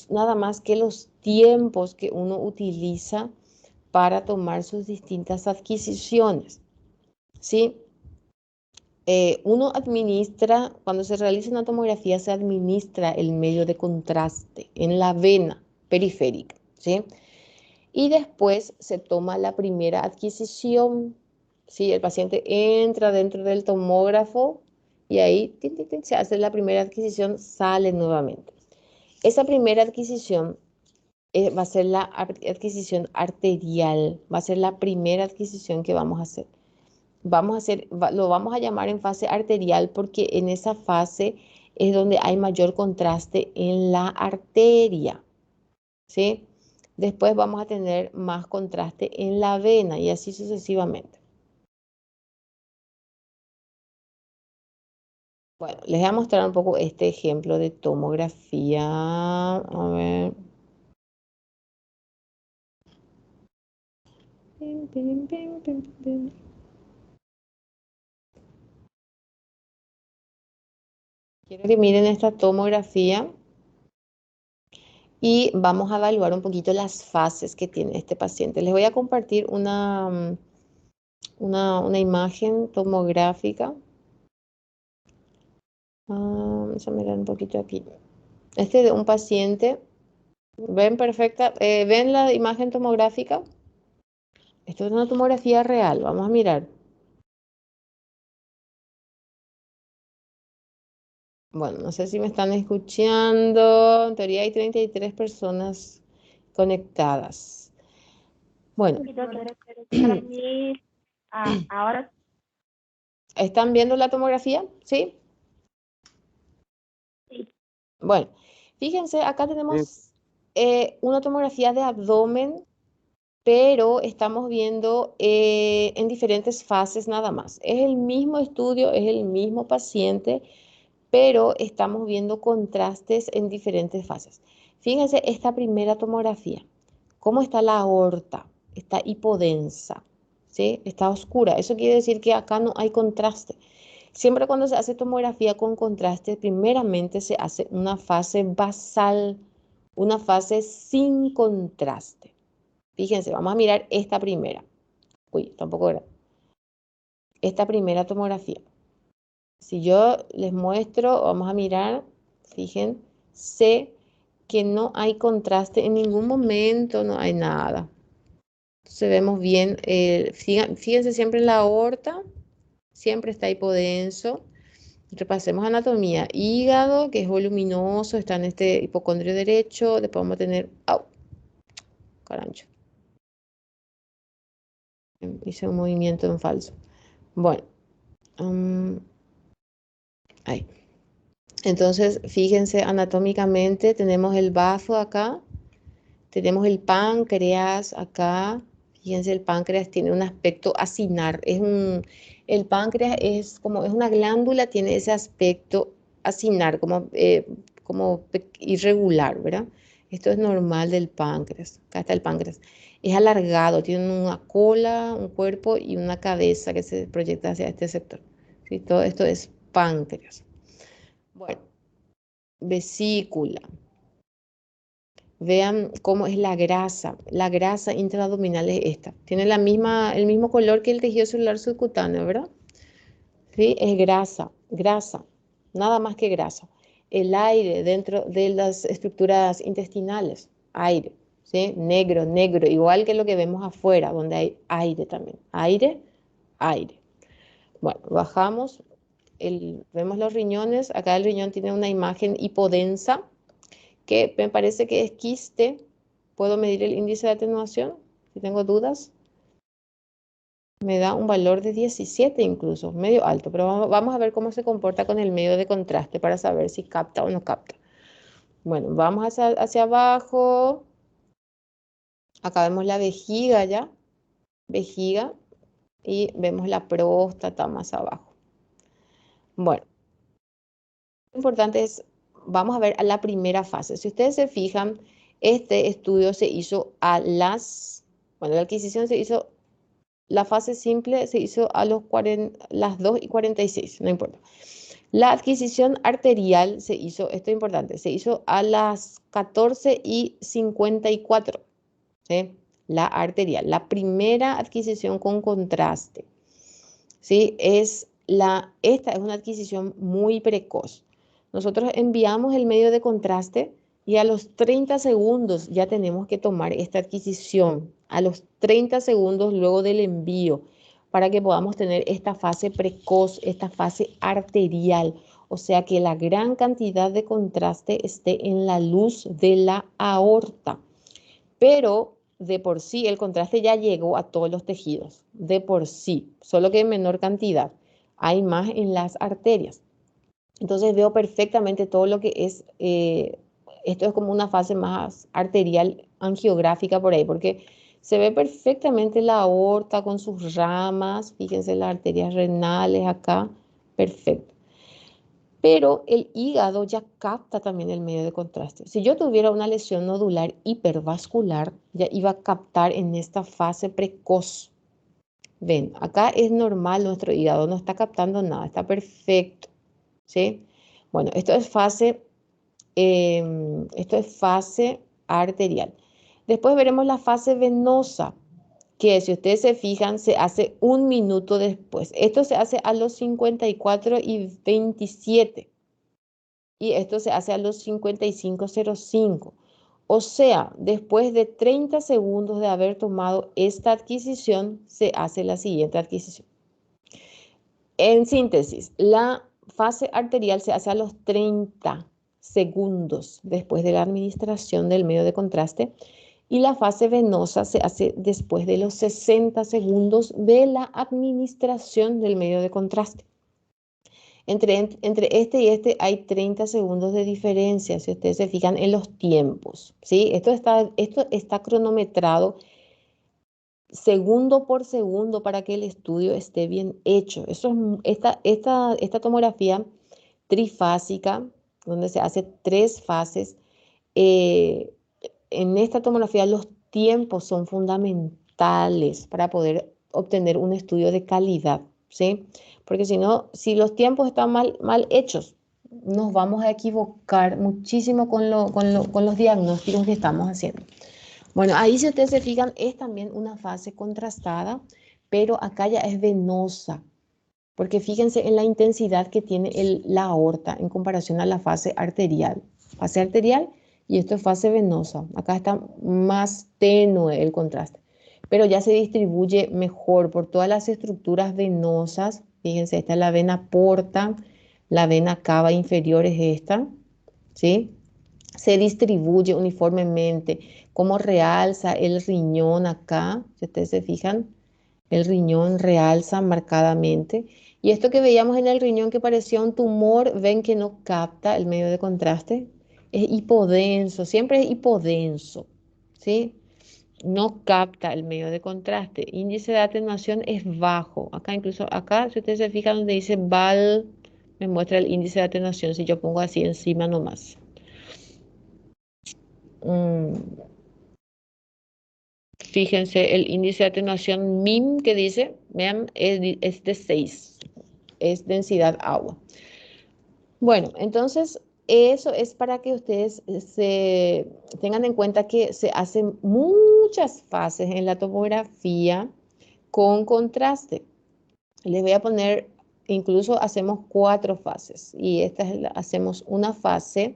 nada más que los tiempos que uno utiliza para tomar sus distintas adquisiciones, ¿sí? Uno administra, cuando se realiza una tomografía, se administra el medio de contraste en la vena periférica, ¿sí? Y después se toma la primera adquisición, ¿sí? El paciente entra dentro del tomógrafo y ahí se hace la primera adquisición, sale nuevamente. Esa primera adquisición va a ser la adquisición arterial, va a ser la primera adquisición que vamos a hacer. Lo vamos a llamar en fase arterial porque en esa fase es donde hay mayor contraste en la arteria, ¿sí? Después vamos a tener más contraste en la vena y así sucesivamente. Bueno, les voy a mostrar un poco este ejemplo de tomografía. A ver. Quiero que miren esta tomografía y vamos a evaluar un poquito las fases que tiene este paciente. Les voy a compartir una imagen tomográfica. Vamos a mirar un poquito aquí. Este es de un paciente. ¿Ven perfecta? ¿Ven la imagen tomográfica? Esto es una tomografía real. Vamos a mirar. Bueno, no sé si me están escuchando. En teoría hay 33 personas conectadas. Bueno. Para mí, ahora ¿Están viendo la tomografía? ¿Sí? sí. Bueno, fíjense, acá tenemos una tomografía de abdomen, pero estamos viendo en diferentes fases nada más. Es el mismo estudio, es el mismo paciente, pero estamos viendo contrastes en diferentes fases. Fíjense esta primera tomografía, cómo está la aorta, está hipodensa, ¿sí? Está oscura. Eso quiere decir que acá no hay contraste. Siempre cuando se hace tomografía con contraste, primeramente se hace una fase basal, una fase sin contraste. Fíjense, vamos a mirar esta primera. Uy, tampoco era. Esta primera tomografía. Si yo les muestro, vamos a mirar, fíjense que no hay contraste en ningún momento, no hay nada. Entonces vemos bien, fíjense siempre en la aorta, siempre está hipodenso. Repasemos anatomía. Hígado, que es voluminoso, está en este hipocondrio derecho. Después vamos a tener... ¡Au! Carancho. Hice un movimiento en falso. Bueno. Ahí. Entonces, fíjense anatómicamente, tenemos el bazo acá. Tenemos el páncreas acá. Fíjense, el páncreas tiene un aspecto acinar. El páncreas es como es una glándula, tiene ese aspecto acinar, como irregular, ¿verdad? Esto es normal del páncreas. Acá está el páncreas. Es alargado, tiene una cola, un cuerpo y una cabeza que se proyecta hacia este sector. ¿Sí? Todo esto es páncreas. Bueno, vesícula. Vean cómo es la grasa. La grasa intraabdominal es esta. Tiene el mismo color que el tejido celular subcutáneo, ¿verdad? Sí, es grasa, grasa, nada más que grasa. El aire dentro de las estructuras intestinales, aire, ¿sí? Negro, negro, igual que lo que vemos afuera, donde hay aire también. Aire, aire. Bueno, bajamos, vemos los riñones. Acá el riñón tiene una imagen hipodensa, que me parece que es quiste. ¿Puedo medir el índice de atenuación? Si tengo dudas. Me da un valor de 17 incluso, medio alto, pero vamos a ver cómo se comporta con el medio de contraste para saber si capta o no capta. Bueno, vamos hacia abajo. Acá vemos la vejiga ya. Vejiga. Y vemos la próstata más abajo. Bueno, lo importante es, vamos a ver a la primera fase. Si ustedes se fijan, este estudio se hizo bueno, la adquisición se hizo, la fase simple se hizo a las 2:46, no importa. La adquisición arterial se hizo, esto es importante, se hizo a las 14:54, ¿sí? La arterial, la primera adquisición con contraste, ¿sí? Esta es una adquisición muy precoz. Nosotros enviamos el medio de contraste y a los 30 segundos ya tenemos que tomar esta adquisición, a los 30 segundos luego del envío, para que podamos tener esta fase precoz, esta fase arterial, o sea que la gran cantidad de contraste esté en la luz de la aorta. Pero de por sí el contraste ya llegó a todos los tejidos, de por sí, solo que en menor cantidad. Hay más en las arterias. Entonces veo perfectamente todo lo que es, esto es como una fase más arterial angiográfica por ahí, porque se ve perfectamente la aorta con sus ramas, fíjense las arterias renales acá, perfecto. Pero el hígado ya capta también el medio de contraste. Si yo tuviera una lesión nodular hipervascular, ya iba a captar en esta fase precoz. Ven, acá es normal, nuestro hígado no está captando nada, está perfecto, ¿sí? Bueno, esto es fase arterial. Después veremos la fase venosa, que si ustedes se fijan, se hace un minuto después. Esto se hace a los 54:27 y esto se hace a los 55:05. O sea, después de 30 segundos de haber tomado esta adquisición, se hace la siguiente adquisición. En síntesis, la fase arterial se hace a los 30 segundos después de la administración del medio de contraste y la fase venosa se hace después de los 60 segundos de la administración del medio de contraste. Entre este y este hay 30 segundos de diferencia, si ustedes se fijan en los tiempos, ¿sí? Esto está cronometrado segundo por segundo para que el estudio esté bien hecho. Esta tomografía trifásica, donde se hace 3 fases, en esta tomografía los tiempos son fundamentales para poder obtener un estudio de calidad, ¿sí? Porque si no, si los tiempos están mal hechos, nos vamos a equivocar muchísimo con los diagnósticos que estamos haciendo. Bueno, ahí si ustedes se fijan, es también una fase contrastada, pero acá ya es venosa, porque fíjense en la intensidad que tiene la aorta en comparación a la fase arterial. Fase arterial y esto es fase venosa. Acá está más tenue el contraste, pero ya se distribuye mejor por todas las estructuras venosas. Fíjense, esta es la vena porta, la vena cava inferior es esta, ¿sí? Se distribuye uniformemente, como realza el riñón acá, si ustedes se fijan, el riñón realza marcadamente. Y esto que veíamos en el riñón que parecía un tumor, ven que no capta el medio de contraste. Es hipodenso, siempre es hipodenso, ¿sí? No capta el medio de contraste. Índice de atenuación es bajo. Acá incluso, acá, si ustedes se fijan donde dice VAL, me muestra el índice de atenuación si yo pongo así encima nomás. Fíjense, el índice de atenuación MIM que dice, vean, es de 6, es densidad agua. Bueno, entonces eso es para que ustedes se tengan en cuenta que se hacen muchas fases en la tomografía con contraste. Les voy a poner, incluso hacemos 4 fases y hacemos una fase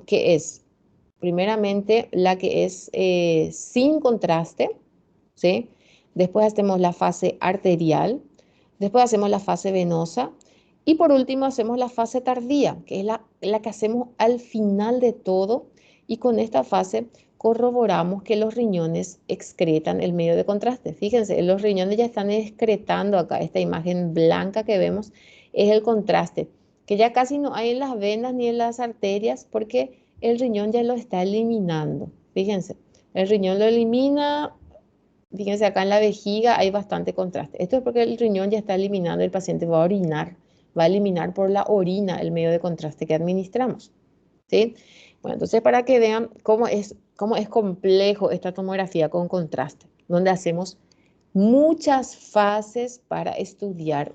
que es primeramente la que es sin contraste, ¿sí? Después hacemos la fase arterial, después hacemos la fase venosa y por último hacemos la fase tardía, que es la que hacemos al final de todo y con esta fase corroboramos que los riñones excretan el medio de contraste. Fíjense, los riñones ya están excretando acá, esta imagen blanca que vemos es el contraste que ya casi no hay en las venas ni en las arterias porque el riñón ya lo está eliminando. Fíjense, el riñón lo elimina. Fíjense, acá en la vejiga hay bastante contraste. Esto es porque el riñón ya está eliminando, el paciente va a orinar, va a eliminar por la orina el medio de contraste que administramos. ¿Sí? Bueno, entonces para que vean cómo es complejo esta tomografía con contraste, donde hacemos muchas fases para estudiar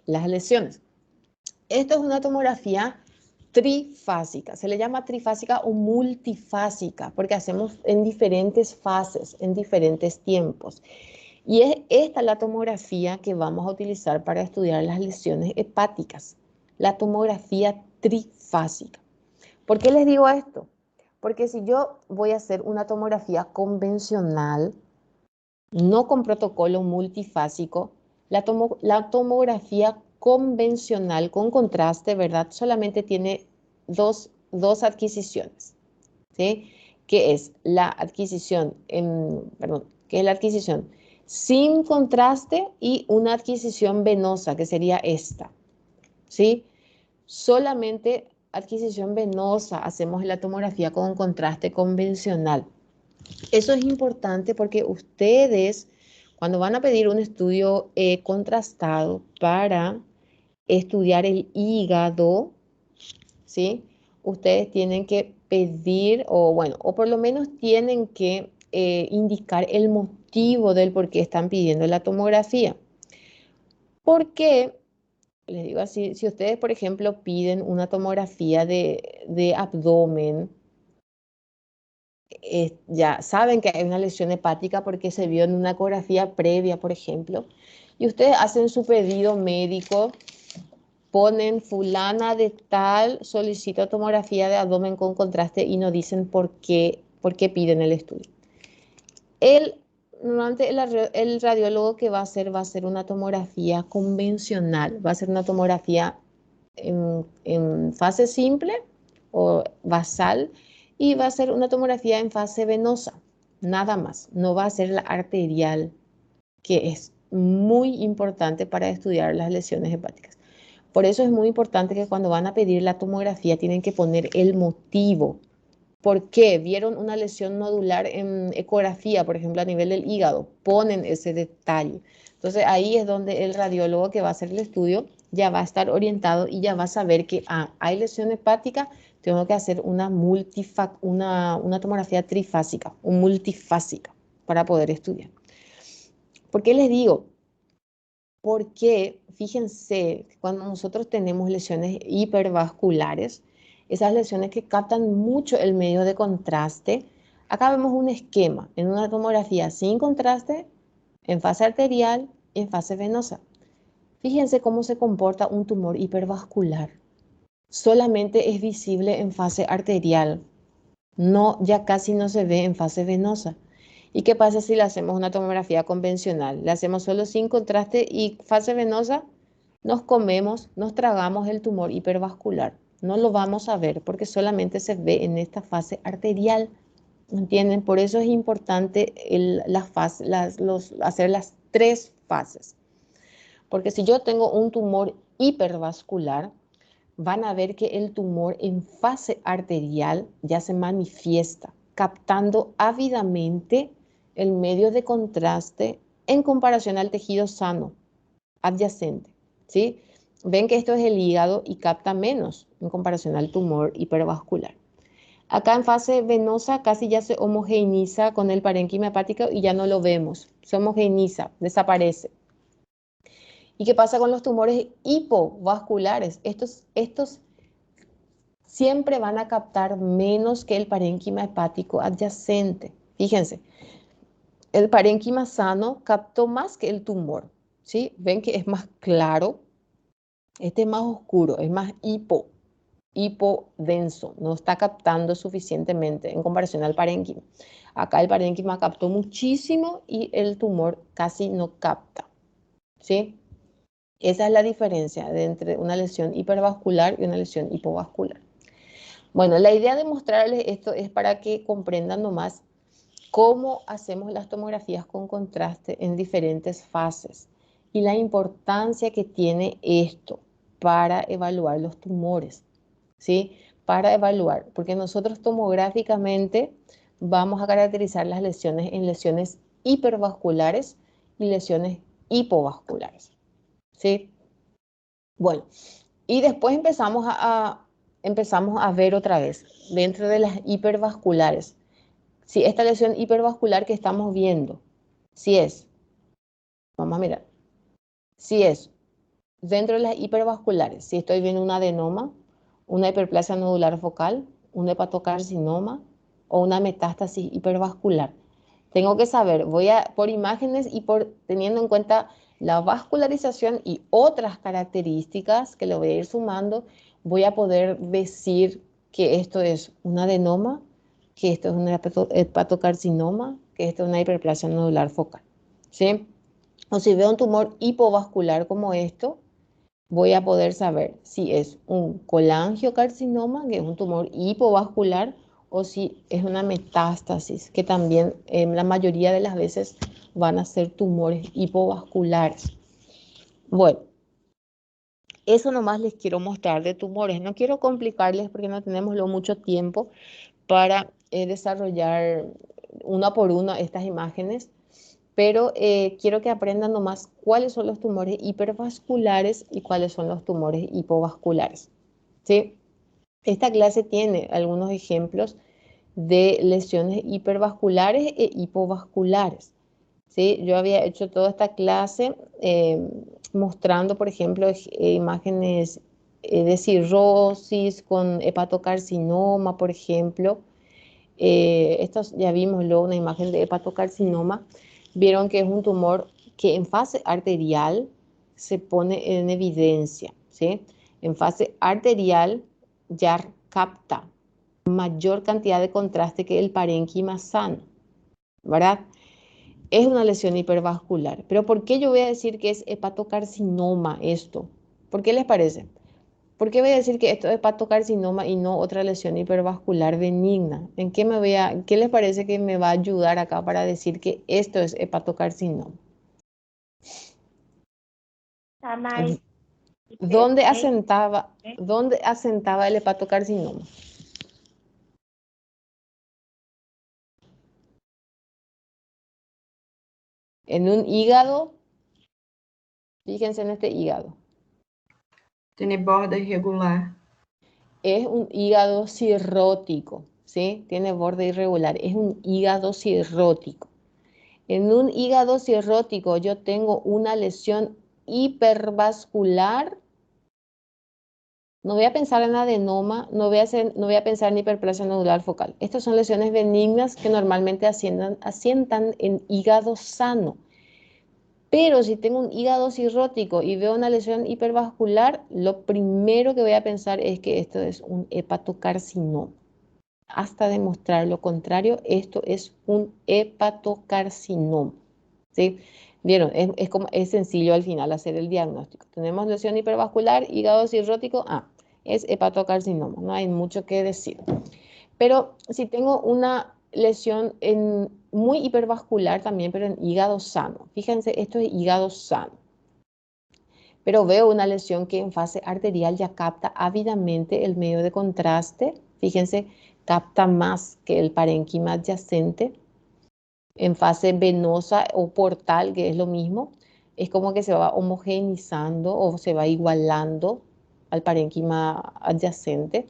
las lesiones. Esto es una tomografía trifásica, se le llama trifásica o multifásica, porque hacemos en diferentes fases, en diferentes tiempos. Y es esta la tomografía que vamos a utilizar para estudiar las lesiones hepáticas, la tomografía trifásica. ¿Por qué les digo esto? Porque si yo voy a hacer una tomografía convencional, no con protocolo multifásico, la tomografía convencional con contraste, ¿verdad? Solamente tiene dos adquisiciones, ¿sí? Que es la adquisición, que es la adquisición sin contraste y una adquisición venosa, que sería esta, ¿sí? Solamente adquisición venosa hacemos en la tomografía con contraste convencional. Eso es importante porque ustedes, cuando van a pedir un estudio contrastado para estudiar el hígado, ¿sí? Ustedes tienen que pedir, o por lo menos tienen que indicar el motivo del por qué están pidiendo la tomografía. Porque, les digo así, si ustedes, por ejemplo, piden una tomografía de abdomen, ya saben que hay una lesión hepática porque se vio en una ecografía previa, por ejemplo, y ustedes hacen su pedido médico, ponen fulana de tal, solicita tomografía de abdomen con contraste y no dicen por qué piden el estudio. Normalmente el radiólogo que va a hacer una tomografía convencional, va a hacer una tomografía en fase simple o basal y va a hacer una tomografía en fase venosa, nada más, no va a ser la arterial, que es muy importante para estudiar las lesiones hepáticas. Por eso es muy importante que cuando van a pedir la tomografía tienen que poner el motivo. ¿Por qué? Vieron una lesión nodular en ecografía, por ejemplo, a nivel del hígado, ponen ese detalle. Entonces ahí es donde el radiólogo que va a hacer el estudio ya va a estar orientado y ya va a saber que hay lesión hepática, tengo que hacer una tomografía trifásica o multifásica para poder estudiar. ¿Por qué les digo? Porque fíjense, cuando nosotros tenemos lesiones hipervasculares, esas lesiones que captan mucho el medio de contraste, acá vemos un esquema en una tomografía sin contraste, en fase arterial y en fase venosa. Fíjense cómo se comporta un tumor hipervascular. Solamente es visible en fase arterial, ya casi no se ve en fase venosa. ¿Y qué pasa si le hacemos una tomografía convencional? Le hacemos solo sin contraste y fase venosa, nos tragamos el tumor hipervascular. No lo vamos a ver porque solamente se ve en esta fase arterial. ¿Entienden? Por eso es importante hacer las tres fases. Porque si yo tengo un tumor hipervascular, van a ver que el tumor en fase arterial ya se manifiesta, captando ávidamente el medio de contraste en comparación al tejido sano, adyacente, ¿sí? Ven que esto es el hígado y capta menos en comparación al tumor hipervascular. Acá en fase venosa casi ya se homogeneiza con el parénquima hepático y ya no lo vemos, se homogeneiza, desaparece. ¿Y qué pasa con los tumores hipovasculares? Estos siempre van a captar menos que el parénquima hepático adyacente. Fíjense, el parénquima sano captó más que el tumor, ¿sí? Ven que es más claro, este es más oscuro, es más hipodenso, no está captando suficientemente en comparación al parénquima. Acá el parénquima captó muchísimo y el tumor casi no capta, ¿sí? Esa es la diferencia entre una lesión hipervascular y una lesión hipovascular. Bueno, la idea de mostrarles esto es para que comprendan nomás cómo hacemos las tomografías con contraste en diferentes fases y la importancia que tiene esto. para evaluar los tumores, ¿sí? Para evaluar, porque nosotros tomográficamente vamos a caracterizar las lesiones en lesiones hipervasculares y lesiones hipovasculares, ¿sí? Bueno, y después empezamos a ver otra vez, dentro de las hipervasculares, si esta lesión hipervascular que estamos viendo, si es, vamos a mirar, si es dentro de las hipervasculares, si estoy viendo un adenoma, una hiperplasia nodular focal, un hepatocarcinoma o una metástasis hipervascular. Tengo que saber, por imágenes y teniendo en cuenta la vascularización y otras características que le voy a ir sumando, voy a poder decir que esto es un adenoma, que esto es un hepatocarcinoma, que esto es una hiperplasia nodular focal, ¿sí? O si veo un tumor hipovascular como esto, voy a poder saber si es un colangiocarcinoma, que es un tumor hipovascular, o si es una metástasis, que también la mayoría de las veces van a ser tumores hipovasculares. Bueno, eso nomás les quiero mostrar de tumores. No quiero complicarles porque no tenemos mucho tiempo para desarrollar una por una estas imágenes, pero quiero que aprendan nomás cuáles son los tumores hipervasculares y cuáles son los tumores hipovasculares, ¿sí? Esta clase tiene algunos ejemplos de lesiones hipervasculares e hipovasculares, ¿sí? Yo había hecho toda esta clase mostrando, por ejemplo, imágenes de cirrosis con hepatocarcinoma, por ejemplo. Estos ya vimos luego una imagen de hepatocarcinoma. Vieron que es un tumor que en fase arterial se pone en evidencia, ¿sí? En fase arterial ya capta mayor cantidad de contraste que el parénquima sano, ¿verdad? Es una lesión hipervascular. Pero ¿por qué yo voy a decir que es hepatocarcinoma esto? ¿Por qué les parece? ¿Por qué voy a decir que esto es hepatocarcinoma y no otra lesión hipervascular benigna? ¿Qué les parece que me va a ayudar acá para decir que esto es hepatocarcinoma? Está más ¿Dónde perfecto. asentaba el hepatocarcinoma? En un hígado, fíjense en este hígado. Tiene borda irregular. Es un hígado cirrótico, ¿sí? Tiene borde irregular, es un hígado cirrótico. En un hígado cirrótico yo tengo una lesión hipervascular. No voy a pensar en adenoma, no voy a pensar en hiperplasia nodular focal. Estas son lesiones benignas que normalmente asientan en hígado sano. Pero si tengo un hígado cirrótico y veo una lesión hipervascular, lo primero que voy a pensar es que esto es un hepatocarcinoma. Hasta demostrar lo contrario, esto es un hepatocarcinoma, ¿sí? Vieron, es sencillo al final hacer el diagnóstico. Tenemos lesión hipervascular, hígado cirrótico, es hepatocarcinoma, no hay mucho que decir. Pero si tengo una lesión muy hipervascular también, pero en hígado sano, fíjense, esto es hígado sano. Pero veo una lesión que en fase arterial ya capta ávidamente el medio de contraste, fíjense, capta más que el parénquima adyacente. En fase venosa o portal, que es lo mismo, es como que se va homogeneizando o se va igualando al parénquima adyacente.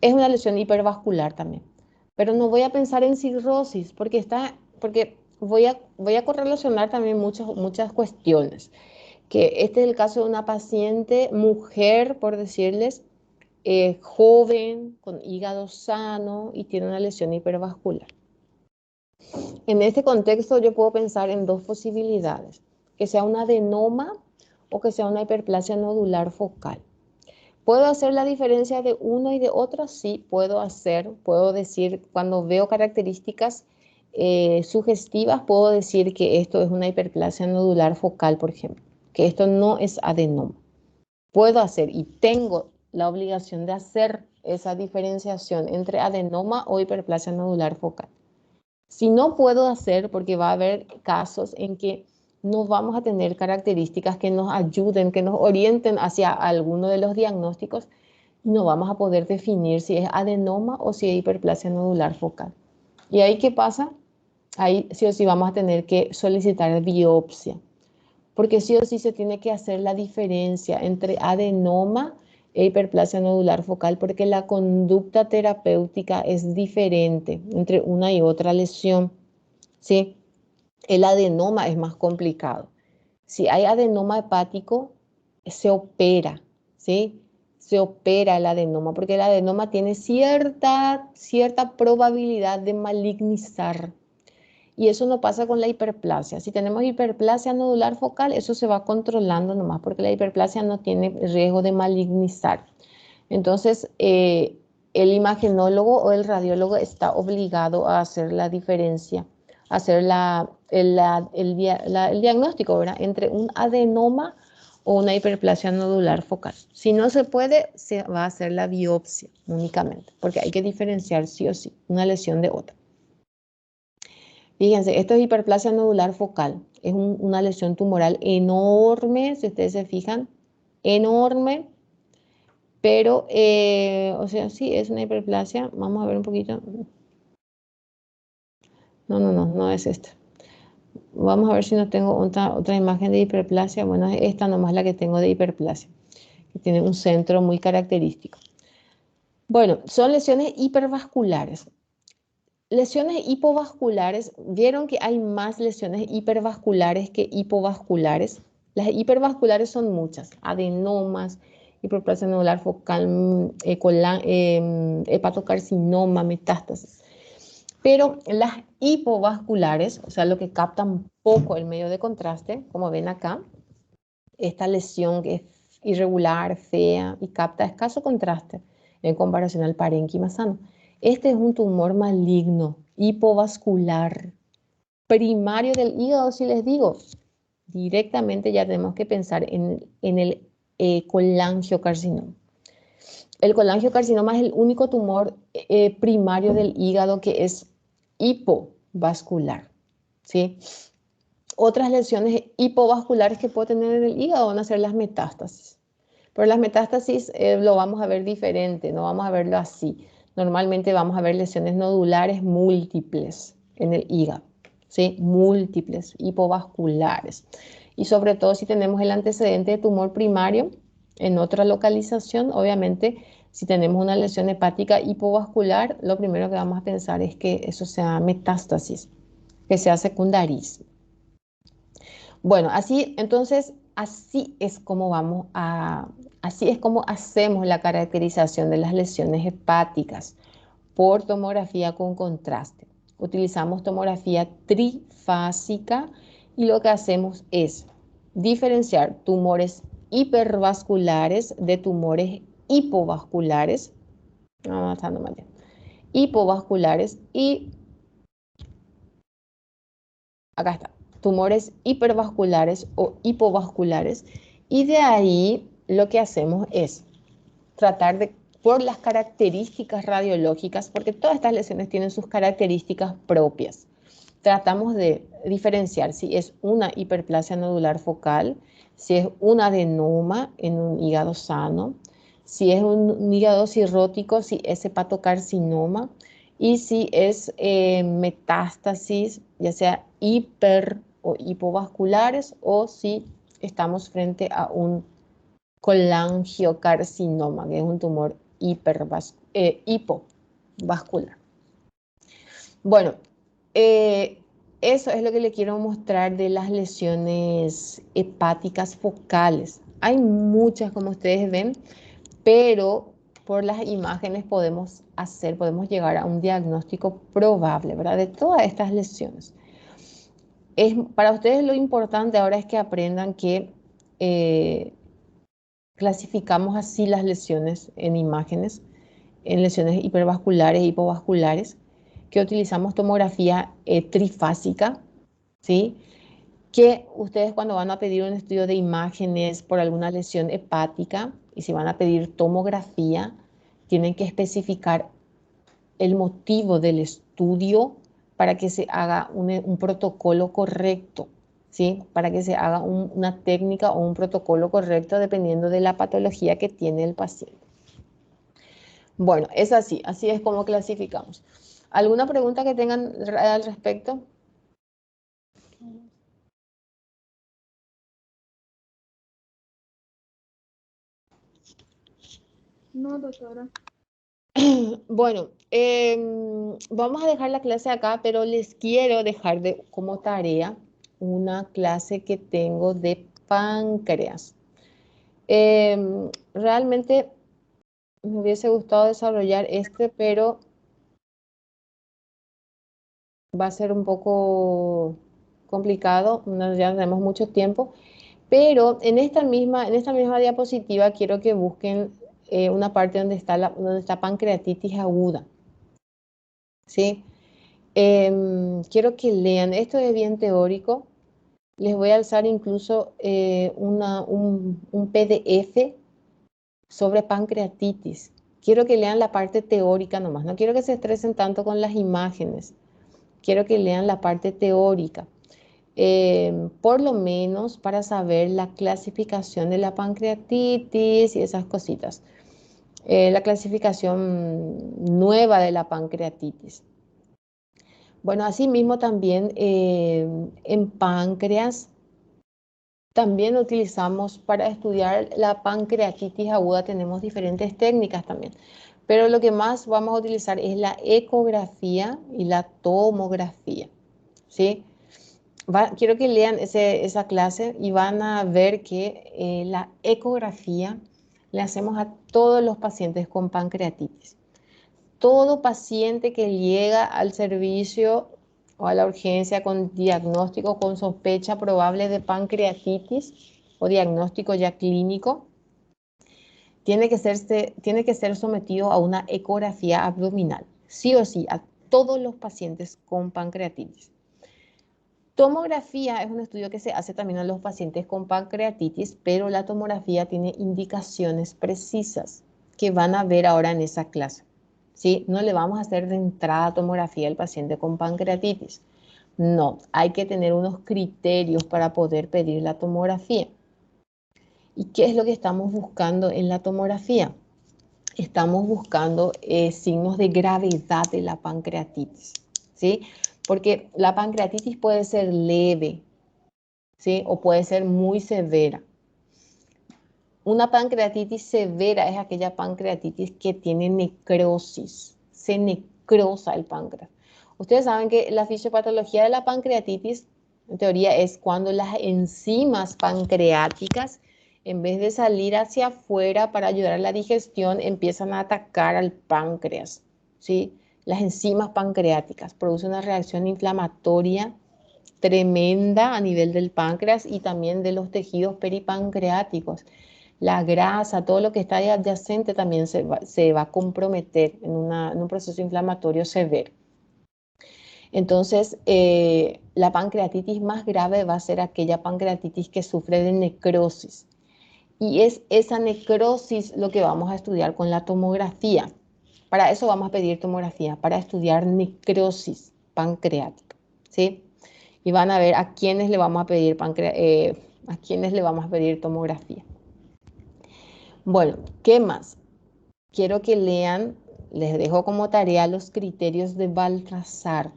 Es una lesión hipervascular también. Pero no voy a pensar en cirrosis porque voy a correlacionar también muchas cuestiones. Que este es el caso de una paciente, mujer, por decirles, joven, con hígado sano y tiene una lesión hipervascular. En este contexto yo puedo pensar en dos posibilidades, que sea un adenoma o que sea una hiperplasia nodular focal. ¿Puedo hacer la diferencia de uno y de otro? Sí, puedo decir, cuando veo características sugestivas, puedo decir que esto es una hiperplasia nodular focal, por ejemplo, que esto no es adenoma. Puedo hacer y tengo la obligación de hacer esa diferenciación entre adenoma o hiperplasia nodular focal. Si no puedo hacer, porque va a haber casos en que no vamos a tener características que nos ayuden, que nos orienten hacia alguno de los diagnósticos y no vamos a poder definir si es adenoma o si es hiperplasia nodular focal. ¿Y ahí qué pasa? Ahí sí o sí vamos a tener que solicitar biopsia, porque sí o sí se tiene que hacer la diferencia entre adenoma e hiperplasia nodular focal, porque la conducta terapéutica es diferente entre una y otra lesión, ¿sí? El adenoma es más complicado. Si hay adenoma hepático, se opera, ¿sí? Se opera el adenoma, porque el adenoma tiene cierta probabilidad de malignizar. Y eso no pasa con la hiperplasia. Si tenemos hiperplasia nodular focal, eso se va controlando nomás, porque la hiperplasia no tiene riesgo de malignizar. Entonces, el imagenólogo o el radiólogo está obligado a hacer la diferencia, a hacer el diagnóstico, ¿verdad?, entre un adenoma o una hiperplasia nodular focal. Si no se puede, se va a hacer la biopsia únicamente, porque hay que diferenciar sí o sí una lesión de otra. Fíjense, esto es hiperplasia nodular focal. Es una lesión tumoral enorme, si ustedes se fijan, enorme. Pero, o sea, sí, es una hiperplasia. Vamos a ver un poquito. No es esta. Vamos a ver si no tengo otra imagen de hiperplasia. Bueno, es esta nomás la que tengo de hiperplasia, que tiene un centro muy característico. Bueno, son lesiones hipervasculares. Lesiones hipovasculares, vieron que hay más lesiones hipervasculares que hipovasculares. Las hipervasculares son muchas, adenomas, hiperplasia nodular focal, hepatocarcinoma, metástasis. Pero las hipovasculares, o sea, lo que captan poco el medio de contraste, como ven acá, esta lesión que es irregular, fea y capta escaso contraste en comparación al parénquima sano. Este es un tumor maligno, hipovascular, primario del hígado, si les digo. Directamente ya tenemos que pensar en el colangiocarcinoma. El colangiocarcinoma es el único tumor primario del hígado que es hipovascular, ¿sí? Otras lesiones hipovasculares que puede tener en el hígado van a ser las metástasis. Pero las metástasis lo vamos a ver diferente, no vamos a verlo así. Normalmente vamos a ver lesiones nodulares múltiples en el hígado, ¿sí? Múltiples, hipovasculares. Y sobre todo si tenemos el antecedente de tumor primario en otra localización, obviamente si tenemos una lesión hepática hipovascular, lo primero que vamos a pensar es que eso sea metástasis, que sea secundarismo. Bueno, entonces, así es como hacemos la caracterización de las lesiones hepáticas por tomografía con contraste. Utilizamos tomografía trifásica y lo que hacemos es diferenciar tumores hipervasculares de tumores hipovasculares. Hipovasculares y acá está, tumores hipervasculares o hipovasculares, y de ahí lo que hacemos es tratar de, por las características radiológicas, porque todas estas lesiones tienen sus características propias, tratamos de diferenciar si es una hiperplasia nodular focal, si es un adenoma en un hígado sano, si es un hígado cirrótico, si es hepatocarcinoma, y si es metástasis, ya sea hiper o hipovasculares, o si estamos frente a un colangiocarcinoma, que es un tumor hipovascular. Bueno, eso es lo que le quiero mostrar de las lesiones hepáticas focales. Hay muchas, como ustedes ven, pero por las imágenes podemos llegar a un diagnóstico probable, ¿verdad?, de todas estas lesiones. Para ustedes lo importante ahora es que aprendan que clasificamos así las lesiones en imágenes, en lesiones hipervasculares e hipovasculares, que utilizamos tomografía trifásica, ¿sí? Que ustedes cuando van a pedir un estudio de imágenes por alguna lesión hepática y si van a pedir tomografía, tienen que especificar el motivo del estudio para que se haga un protocolo correcto, ¿sí? Para que se haga una técnica o un protocolo correcto dependiendo de la patología que tiene el paciente. Bueno, es así es como clasificamos. ¿Alguna pregunta que tengan al respecto? No, doctora. Bueno, vamos a dejar la clase acá, pero les quiero dejar como tarea una clase que tengo de páncreas. Realmente me hubiese gustado desarrollar pero va a ser un poco complicado, ya no tenemos mucho tiempo, pero en esta misma diapositiva quiero que busquen una parte donde está pancreatitis aguda, ¿sí? Quiero que lean, esto es bien teórico, les voy a alzar incluso un PDF sobre pancreatitis. Quiero que lean la parte teórica nomás, no quiero que se estresen tanto con las imágenes, quiero que lean la parte teórica, por lo menos para saber la clasificación de la pancreatitis y esas cositas. La clasificación nueva de la pancreatitis. Bueno, asimismo también en páncreas, también utilizamos para estudiar la pancreatitis aguda, tenemos diferentes técnicas también. Pero lo que más vamos a utilizar es la ecografía y la tomografía, ¿sí? Quiero que lean esa clase y van a ver que la ecografía le hacemos a todos los pacientes con pancreatitis. Todo paciente que llega al servicio o a la urgencia con diagnóstico, con sospecha probable de pancreatitis o diagnóstico ya clínico, tiene que ser sometido a una ecografía abdominal, sí o sí, a todos los pacientes con pancreatitis. Tomografía es un estudio que se hace también a los pacientes con pancreatitis, pero la tomografía tiene indicaciones precisas que van a ver ahora en esa clase. ¿Sí? No le vamos a hacer de entrada tomografía al paciente con pancreatitis. No, hay que tener unos criterios para poder pedir la tomografía. ¿Y qué es lo que estamos buscando en la tomografía? Estamos buscando signos de gravedad de la pancreatitis, ¿sí? Porque la pancreatitis puede ser leve, ¿sí? O puede ser muy severa. Una pancreatitis severa es aquella pancreatitis que tiene necrosis, se necrosa el páncreas. Ustedes saben que la fisiopatología de la pancreatitis, en teoría, es cuando las enzimas pancreáticas, en vez de salir hacia afuera para ayudar a la digestión, empiezan a atacar al páncreas, ¿sí? Las enzimas pancreáticas producen una reacción inflamatoria tremenda a nivel del páncreas y también de los tejidos peripancreáticos. La grasa, todo lo que está ahí adyacente también se va a comprometer en un proceso inflamatorio severo. Entonces, la pancreatitis más grave va a ser aquella pancreatitis que sufre de necrosis. Y es esa necrosis lo que vamos a estudiar con la tomografía. Para eso vamos a pedir tomografía, para estudiar necrosis pancreática, ¿sí? Y van a ver a quiénes le vamos a pedir tomografía. Bueno, ¿qué más? Quiero que lean, les dejo como tarea los criterios de Baltasar.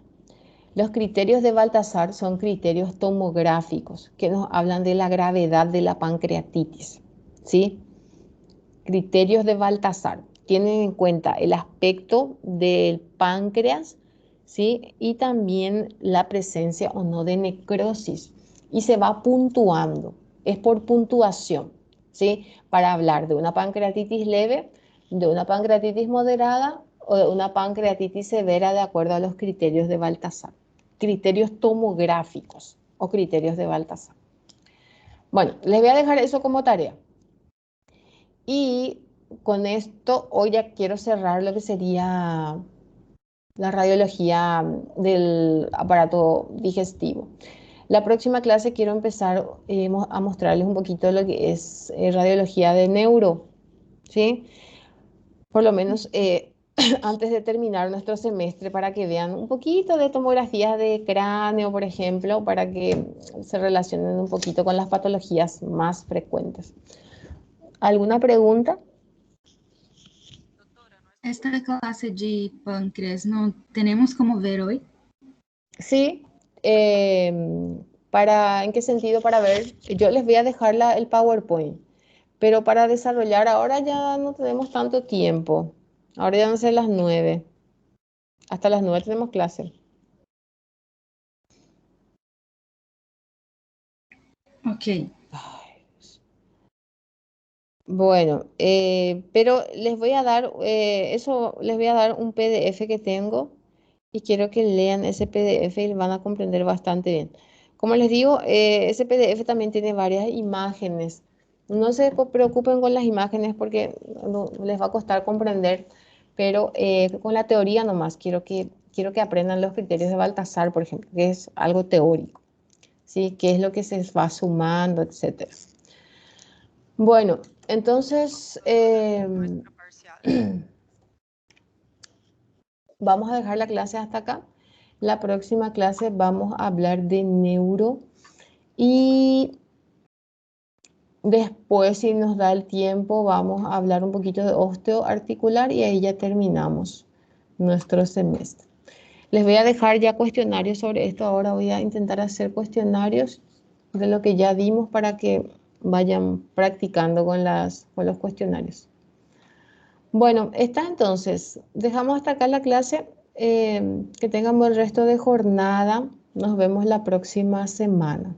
Los criterios de Baltasar son criterios tomográficos que nos hablan de la gravedad de la pancreatitis, ¿sí? Criterios de Baltasar tienen en cuenta el aspecto del páncreas, ¿sí? Y también la presencia o no de necrosis. Y se va puntuando, es por puntuación, ¿sí? Para hablar de una pancreatitis leve, de una pancreatitis moderada o de una pancreatitis severa de acuerdo a los criterios de Baltasar. Criterios tomográficos o criterios de Baltasar. Bueno, les voy a dejar eso como tarea. Y con esto hoy ya quiero cerrar lo que sería la radiología del aparato digestivo. La próxima clase quiero empezar a mostrarles un poquito lo que es radiología de neuro, ¿sí? Por lo menos antes de terminar nuestro semestre para que vean un poquito de tomografías de cráneo, por ejemplo, para que se relacionen un poquito con las patologías más frecuentes. ¿Alguna pregunta? Esta clase de páncreas não temos como ver hoy. Sí. ¿En qué sentido? Para ver, yo les voy a dejar el PowerPoint, pero para desarrollar ahora ya no tenemos tanto tiempo. Ahora ya van a ser las 9. Hasta las 9 tenemos clase. Ok. Bueno, pero les voy a dar, les voy a dar un PDF que tengo y quiero que lean ese PDF y van a comprender bastante bien. Como les digo, ese PDF también tiene varias imágenes. No se preocupen con las imágenes porque no les va a costar comprender, pero con la teoría nomás quiero que aprendan los criterios de Baltasar, por ejemplo, que es algo teórico, ¿sí? ¿Qué es lo que se va sumando, etcétera? Bueno, entonces vamos a dejar la clase hasta acá. La próxima clase vamos a hablar de neuro y después, si nos da el tiempo, vamos a hablar un poquito de osteoarticular y ahí ya terminamos nuestro semestre. Les voy a dejar ya cuestionarios sobre esto. Ahora voy a intentar hacer cuestionarios de lo que ya dimos para que vayan practicando con los cuestionarios. Bueno, está entonces. Dejamos hasta acá la clase. Que tengan buen resto de jornada. Nos vemos la próxima semana.